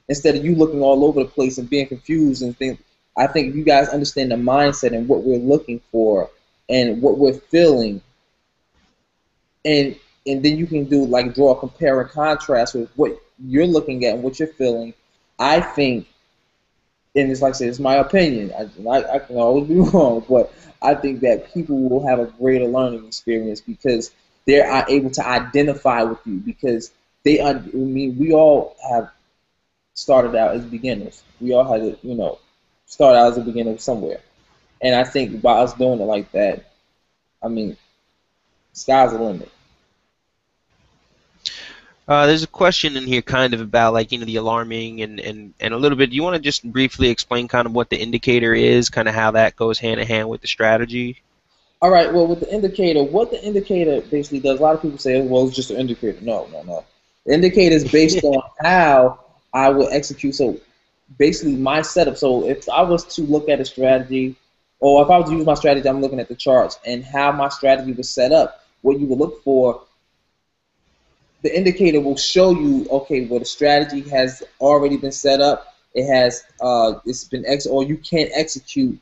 instead of you looking all over the place and being confused and think, I think if you guys understand the mindset and what we're looking for and what we're feeling, and then you can do, like, draw a compare and contrast with what you're looking at and what you're feeling. I think, and it's like I said, it's my opinion. I can always be wrong, but I think that people will have a greater learning experience because they are able to identify with you, because I mean, we all have started out as beginners. We all had to, you know, start out as a beginner somewhere. And I think by us doing it like that, I mean, sky's the limit. There's a question in here kind of about, like, you know, the alarming and a little bit. Do you want to just briefly explain kind of what the indicator is, kind of how that goes hand in hand with the strategy? All right, well, with the indicator, what the indicator basically does, a lot of people say, well, it's just an indicator. No, no, no. The indicator is based on how I will execute. So basically my setup. So if I was to look at a strategy, or if I was to use my strategy, I'm looking at the charts and how my strategy was set up, what you would look for, the indicator will show you, okay, well, the strategy has already been set up. It has, it's been or you can't execute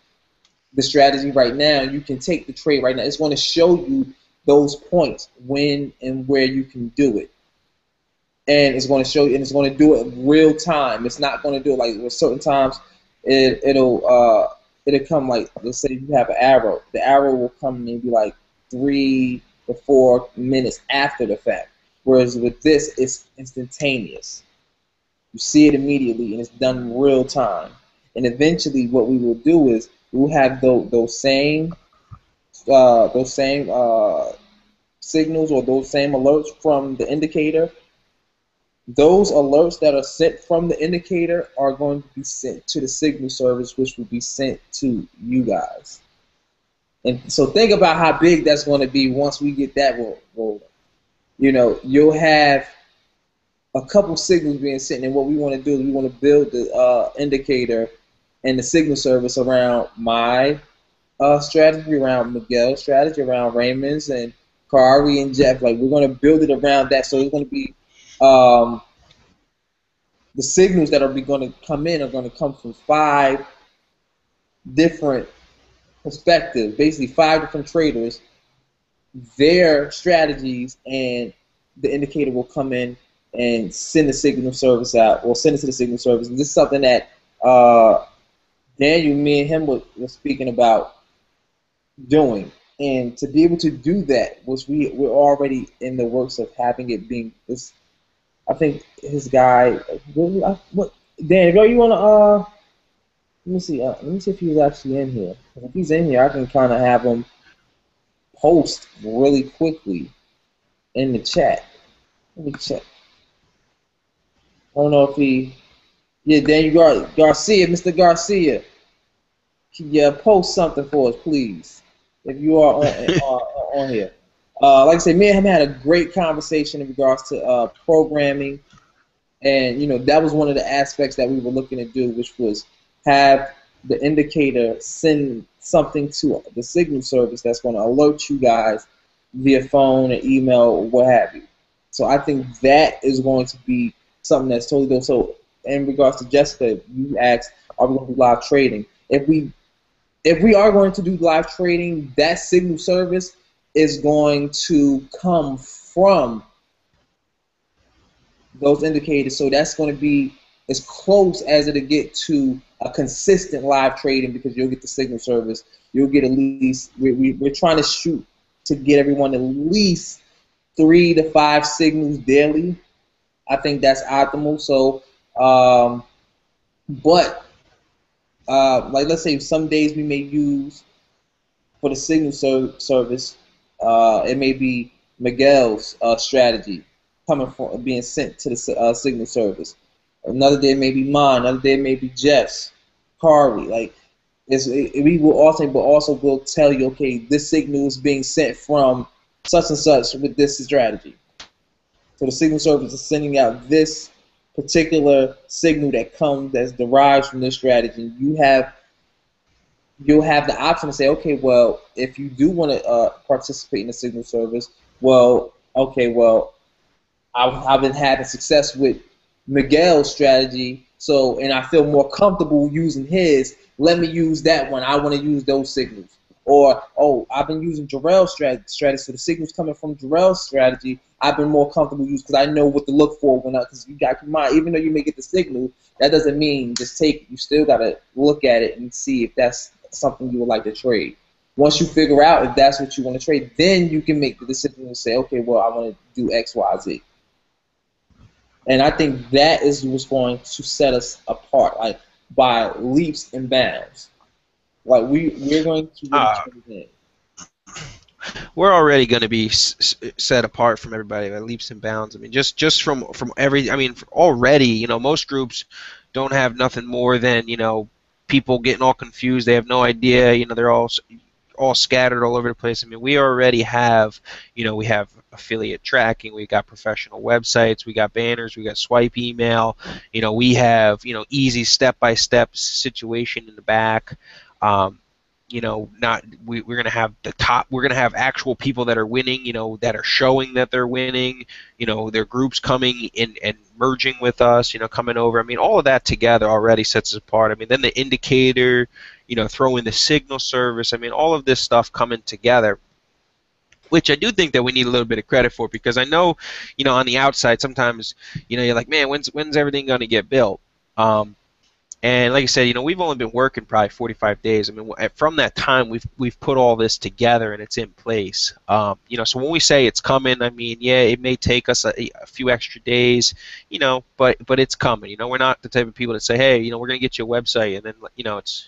the strategy right now. You can take the trade right now. It's going to show you those points, when and where you can do it. And it's going to show you, and it's going to do it real time. It's not going to do it like with certain times. It'll come, like, let's say you have an arrow. The arrow will come maybe like 3 to 4 minutes after the fact. Whereas with this, it's instantaneous. You see it immediately, and it's done real time. And eventually, what we will do is we'll have those same signals or those same alerts from the indicator. Those alerts that are sent from the indicator are going to be sent to the signal service, which will be sent to you guys. And so think about how big that's going to be once we get that rolling. You know, you'll have a couple signals being sent, and what we want to do is we want to build the indicator and the signal service around my strategy, around Miguel's strategy, around Raymond's and Kari and Jeff. Like, we're going to build it around that. So it's going to be the signals that are going to come in are going to come from 5 different perspectives, basically 5 different traders, their strategies, and the indicator will come in and send the signal service out, or send it to the signal service. And this is something that Daniel, me and him were speaking about doing. And to be able to do that, which we're already in the works of having it being, I think his guy. What? Dan, girl, you wanna let me see. Let me see if he's actually in here. If he's in here, I can kind of have him post really quickly in the chat. Let me check. I don't know if he. Yeah, Daniel Garcia, Mr. Garcia. Yeah, post something for us, please, if you are on here. Like I said, me and him had a great conversation in regards to programming, and that was one of the aspects that we were looking to do, which was have the indicator send something to the signal service that's going to alert you guys via phone or email or what have you. So I think that is going to be something that's totally good. So in regards to Jessica, you asked, are we going to do live trading? If we are going to do live trading, that signal service is going to come from those indicators. So that's going to be as close as it'll get to a consistent live trading, because you'll get the signal service. You'll get at least, we're trying to shoot to get everyone at least 3 to 5 signals daily. I think that's optimal. So, but like let's say some days we may use for the signal service, it may be Miguel's strategy coming from being sent to the signal service. Another day may be mine. Another day may be Jeff's, Carly. Like we will also will tell you, okay, this signal is being sent from such and such with this strategy. So the signal service is sending out this particular signal that's derived from this strategy. You'll have the option to say, okay, well, if you do want to participate in the signal service, well, okay, well, I've been having success with Miguel's strategy, so, and I feel more comfortable using his. Let me use that one. I want to use those signals. Or, oh, I've been using Jarrell's strategy, so the signals coming from Jarrell's strategy, I've been more comfortable using because I know what to look for because you got to keep in mind, even though you may get the signal, that doesn't mean just take it. You still got to look at it and see if that's something you would like to trade. Once you figure out if that's what you want to trade, then you can make the decision and say, okay, well, I want to do X, Y, Z. And I think that is what's going to set us apart, like by leaps and bounds. Like we're going to really we're already going to be set apart from everybody by leaps and bounds. I mean, just from every. I mean, already, most groups don't have nothing more than people getting all confused. They have no idea. They're all scattered all over the place. I mean, we already have, we have affiliate tracking, we got professional websites, we got banners, we got swipe email, we have, easy step-by-step situation in the back. We're going to have we're going to have actual people that are winning, that are showing that they're winning, their groups coming in and merging with us, coming over. I mean, all of that together already sets us apart. I mean, then the indicator, throw in the signal service. I mean, all of this stuff coming together, which I do think that we need a little bit of credit for, because I know, on the outside sometimes, you're like, man, when's everything going to get built? And like I said, we've only been working probably 45 days. I mean, from that time, we've put all this together and it's in place. So when we say it's coming, I mean, yeah, it may take us a few extra days, but it's coming. We're not the type of people that say, hey, we're going to get you a website, and then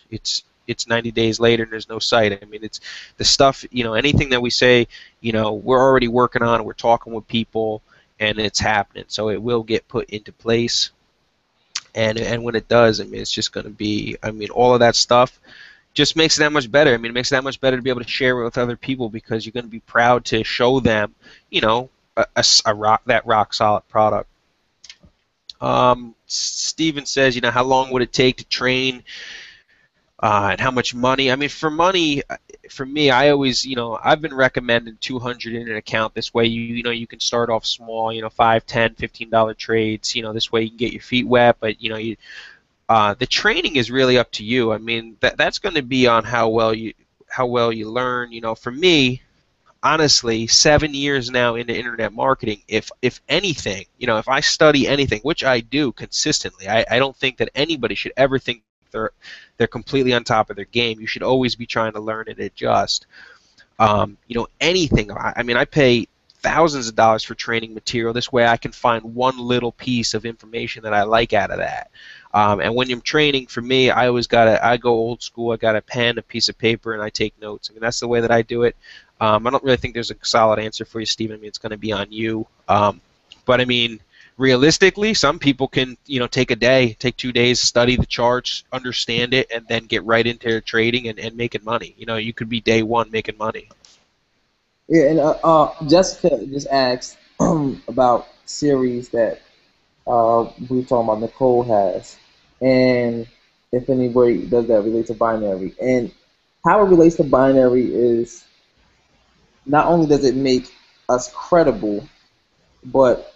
it's 90 days later and there's no site. I mean, it's the stuff. Anything that we say, we're already working on. We're talking with people, and it's happening. So it will get put into place. And when it does, I mean, it's just going to be, I mean, all of that stuff just makes it that much better. I mean, it makes it that much better to be able to share it with other people, because you're going to be proud to show them, that rock solid product. Steven says, how long would it take to train, and how much money? I mean, for money, for me, I always, I've been recommending 200 in an account. This way, you can start off small, $5, $10, $15 trades. This way you can get your feet wet. But the training is really up to you. I mean, that's going to be on how well you learn. For me, honestly, 7 years now into internet marketing, if anything, if I study anything, which I do consistently, I don't think that anybody should ever think they're completely on top of their game. You should always be trying to learn and adjust. Anything. I mean, I pay thousands of dollars for training material. This way I can find one little piece of information that I like out of that. And when I'm training, for me, I go old school. I got a pen, a piece of paper, and I take notes. I mean, that's the way that I do it. I don't really think there's a solid answer for you, Stephen. I mean, it's going to be on you. But I mean, realistically, some people can, take a day, take 2 days, study the charts, understand it, and then get right into trading and making money. You could be day one making money. Yeah, and Jessica just asked about series that we were talking about Nicole has, and if anybody does that relate to binary. And how it relates to binary is not only does it make us credible, but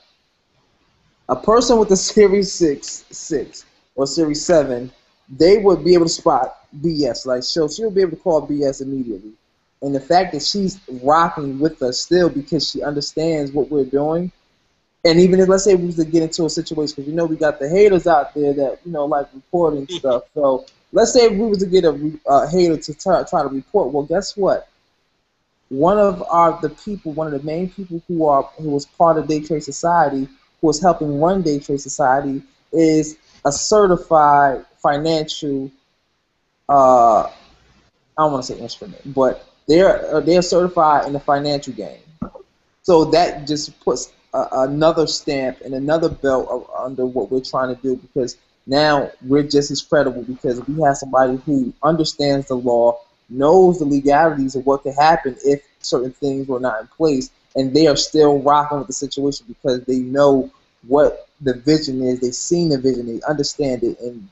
a person with a Series 6 or Series 7, they would be able to spot BS. Like, she'll be able to call BS immediately. And the fact that she's rocking with us still because she understands what we're doing. And even if, let's say, we was to get into a situation, because we got the haters out there that like reporting stuff. So let's say if we was to get a hater to try to report. Well, guess what? One of the main people who was part of Day Trade Society, who was helping run Day Trade Society, is a certified financial. I don't want to say instrument, but they're certified in the financial game. So that just puts another stamp and another belt under what we're trying to do, because now we're just as credible because we have somebody who understands the law, knows the legalities of what could happen if certain things were not in place, and they are still rocking with the situation because they know what the vision is. They've seen the vision, they understand it, and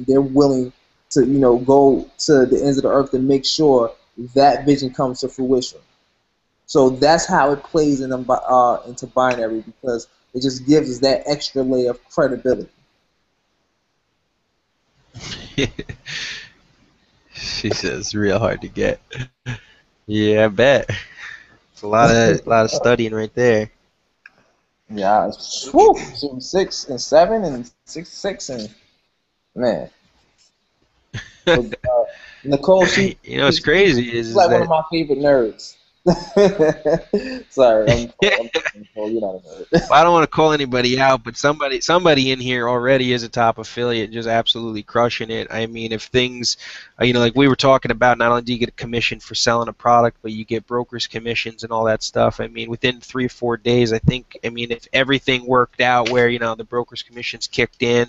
they're willing to go to the ends of the earth to make sure that vision comes to fruition. So that's how it plays into binary, because it just gives us that extra layer of credibility. She says real hard to get. Yeah, I bet. It's a lot of studying right there. Yeah, whew, 6 and 7 and 6 and man. But, Nicole, It's crazy she's is like one that of my favorite nerds. Sorry, I'm Nicole, you're not a nerd. well, I don't want to call anybody out, but somebody in here already is a top affiliate, just absolutely crushing it. I mean, if things, like we were talking about, not only do you get a commission for selling a product, but you get brokers' commissions and all that stuff. I mean, within 3 or 4 days, if everything worked out where the brokers' commissions kicked in,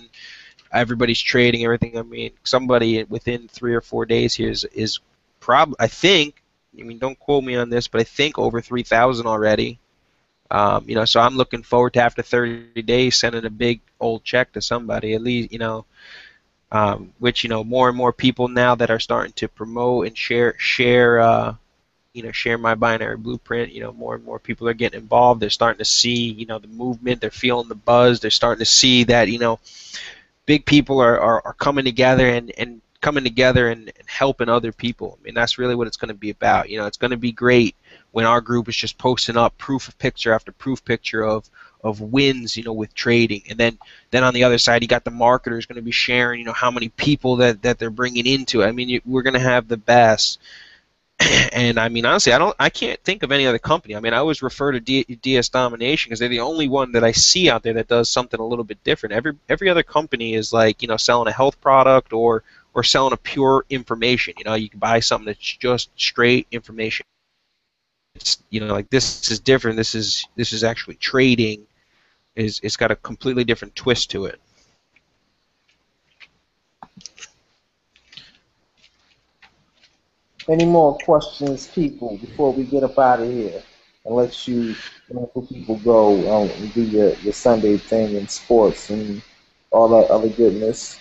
everybody's trading everything. I mean, somebody within 3 or 4 days here is probably, I think. I mean, don't quote me on this, but I think over 3,000 already. So I'm looking forward to, after 30 days, sending a big old check to somebody at least. Which more and more people now that are starting to promote and share my binary blueprint. More and more people are getting involved. They're starting to see the movement. They're feeling the buzz. They're starting to see that big people are coming together and coming together and helping other people. I mean, that's really what it's going to be about. It's going to be great when our group is just posting up proof of picture after proof picture of wins, with trading. And then on the other side, you got the marketers going to be sharing, how many people that they're bringing into it. I mean, we're going to have the best. And I mean, honestly, I can't think of any other company. I mean, I always refer to DS Domination because they're the only one that I see out there that does something a little bit different. Every other company is like, selling a health product or selling a pure information. You can buy something that's just straight information. It's like, this is different. This is actually trading. It's got a completely different twist to it. Any more questions, people, before we get up out of here and let you wonderful people go and do your Sunday thing in sports and all that other goodness?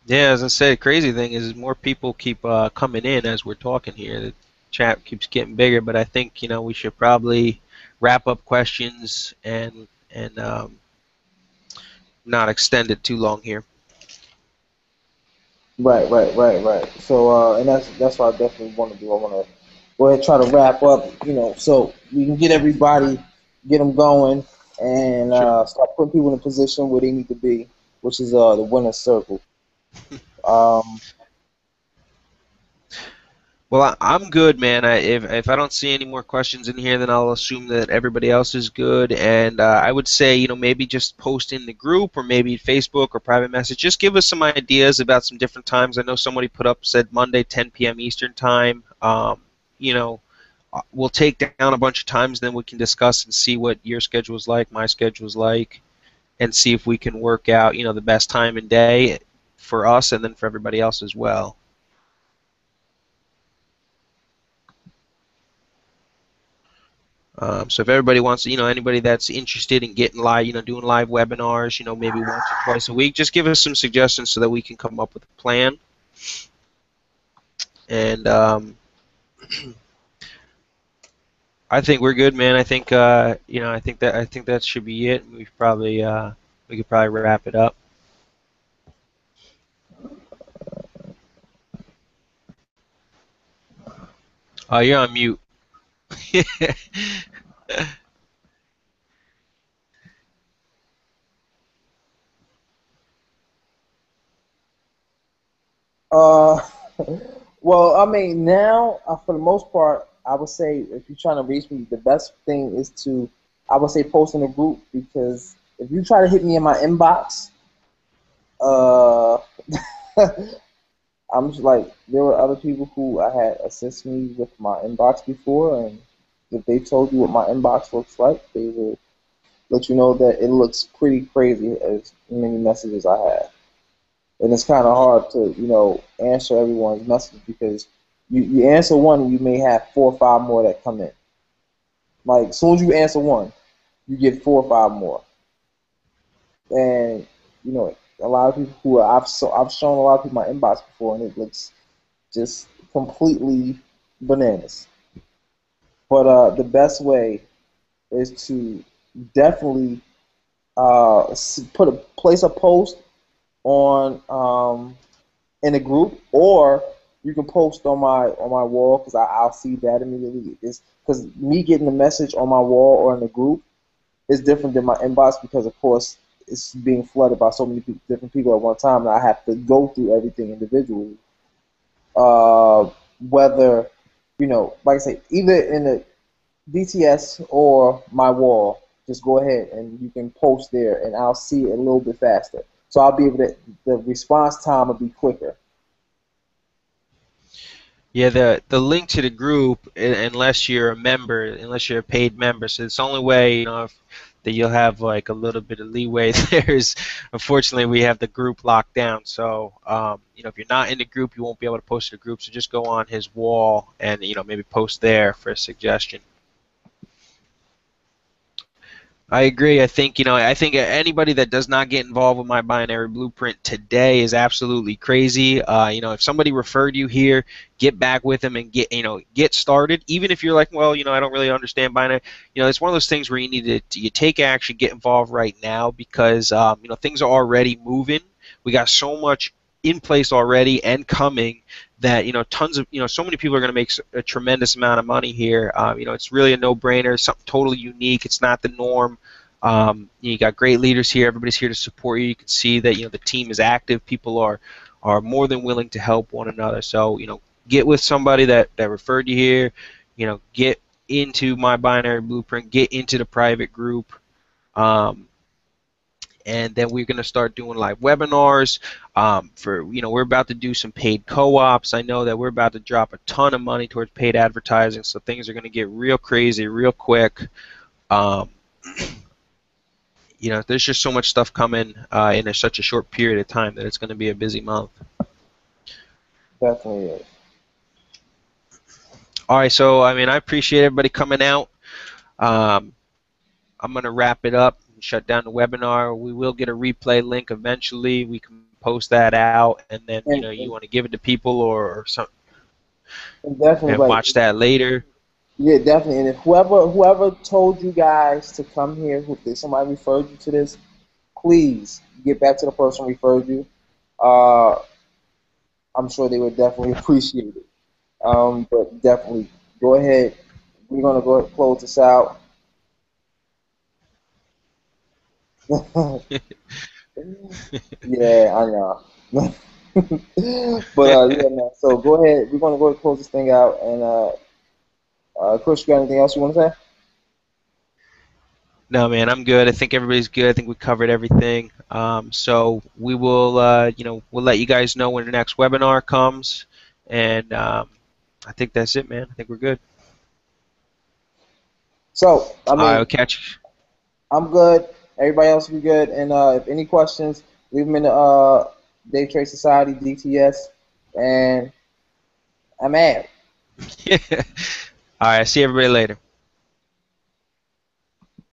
Yeah, as I said, crazy thing is more people keep coming in as we're talking here. The chat keeps getting bigger, but I think we should probably wrap up questions and not extend it too long here. Right. So, and that's what I definitely want to do. I want to go ahead and try to wrap up, so we can get everybody, get them going, and Sure. start putting people in a position where they need to be, which is the winner's circle. Um, Well, I'm good, man. If I don't see any more questions in here, then I'll assume that everybody else is good. And I would say, maybe just post in the group or maybe Facebook or private message. Just give us some ideas about some different times. I know somebody said Monday, 10 p.m. Eastern time. You know, we'll take down a bunch of times, then we can discuss and see what your schedule is like, my schedule is like, and see if we can work out, the best time and day for us and then for everybody else as well. So if everybody wants to, anybody that's interested in getting live, doing live webinars, maybe once or twice a week, just give us some suggestions so that we can come up with a plan. And I think we're good, man. I think, I think that should be it. We could probably wrap it up. Oh, you're on mute. Uh, well, I mean, now for the most part, I would say if you're trying to reach me, the best thing is to, I would say, post in a group because if you try to hit me in my inbox, uh, I'm just like there were other people who I had assist me with my inbox before, and if they told you what my inbox looks like, they will let you know that it looks pretty crazy as many messages I have. And it's kind of hard to answer everyone's message because you answer one and you may have 4 or 5 more that come in. Like as soon as you answer one, you get 4 or 5 more, and a lot of people who I've shown a lot of people my inbox before, and it looks just completely bananas. But the best way is to definitely place a post on in a group, or you can post on my wall because I'll see that immediately. It's because me getting the message on my wall or in the group is different than my inbox because of course it's being flooded by so many different people at one time, and I have to go through everything individually. Uh, Whether like I say, either in the DTS or my wall, just go ahead and you can post there, and I'll see it a little bit faster. So I'll be able to. The response time will be quicker. Yeah, the link to the group, unless you're a member, unless you're a paid member, so it's the only way, that you'll have like a little bit of leeway there is, unfortunately, we have the group locked down. So, if you're not in the group, you won't be able to post to the group. So just go on his wall and, maybe post there for a suggestion. I agree. I think anybody that does not get involved with my binary blueprint today is absolutely crazy. If somebody referred you here, get back with them and get started. Even if you're like, well, I don't really understand binary. It's one of those things where you need to you take action, get involved right now because things are already moving. We got so much in place already and coming that tons of so many people are going to make a tremendous amount of money here. It's really a no-brainer, something totally unique. It's not the norm. You got great leaders here. Everybody's here to support you. You can see that the team is active. People are more than willing to help one another. So get with somebody that referred you here. Get into my binary blueprint. Get into the private group. And then we're going to start doing live webinars. We're about to do some paid co-ops. I know that we're about to drop a ton of money towards paid advertising, so things are going to get real crazy real quick. Um, there's just so much stuff coming in such a short period of time that it's going to be a busy month. Definitely is. All right, so I appreciate everybody coming out. Um, I'm going to wrap it up and shut down the webinar. We will get a replay link eventually. We can post that out, and then you want to give it to people or something, And definitely, and watch that later. yeah, definitely. And if whoever told you guys to come here, if somebody referred you to this, please get back to the person who referred you. Uh, I'm sure they would definitely appreciate it. But definitely go ahead. We're gonna go ahead and close this out. Yeah, I know. But yeah, man. So go ahead. We're gonna go ahead and close this thing out. And Chris, you got anything else you want to say? No, man, I'm good. I think everybody's good. I think we covered everything. So we will, we'll let you guys know when the next webinar comes. And I think that's it, man. I think we're good. So I All right, mean, I'll catch you. I'm good. Everybody else will be good. And if any questions, leave them in the Day Trade Society DTS. And I'm out. All right, see everybody later.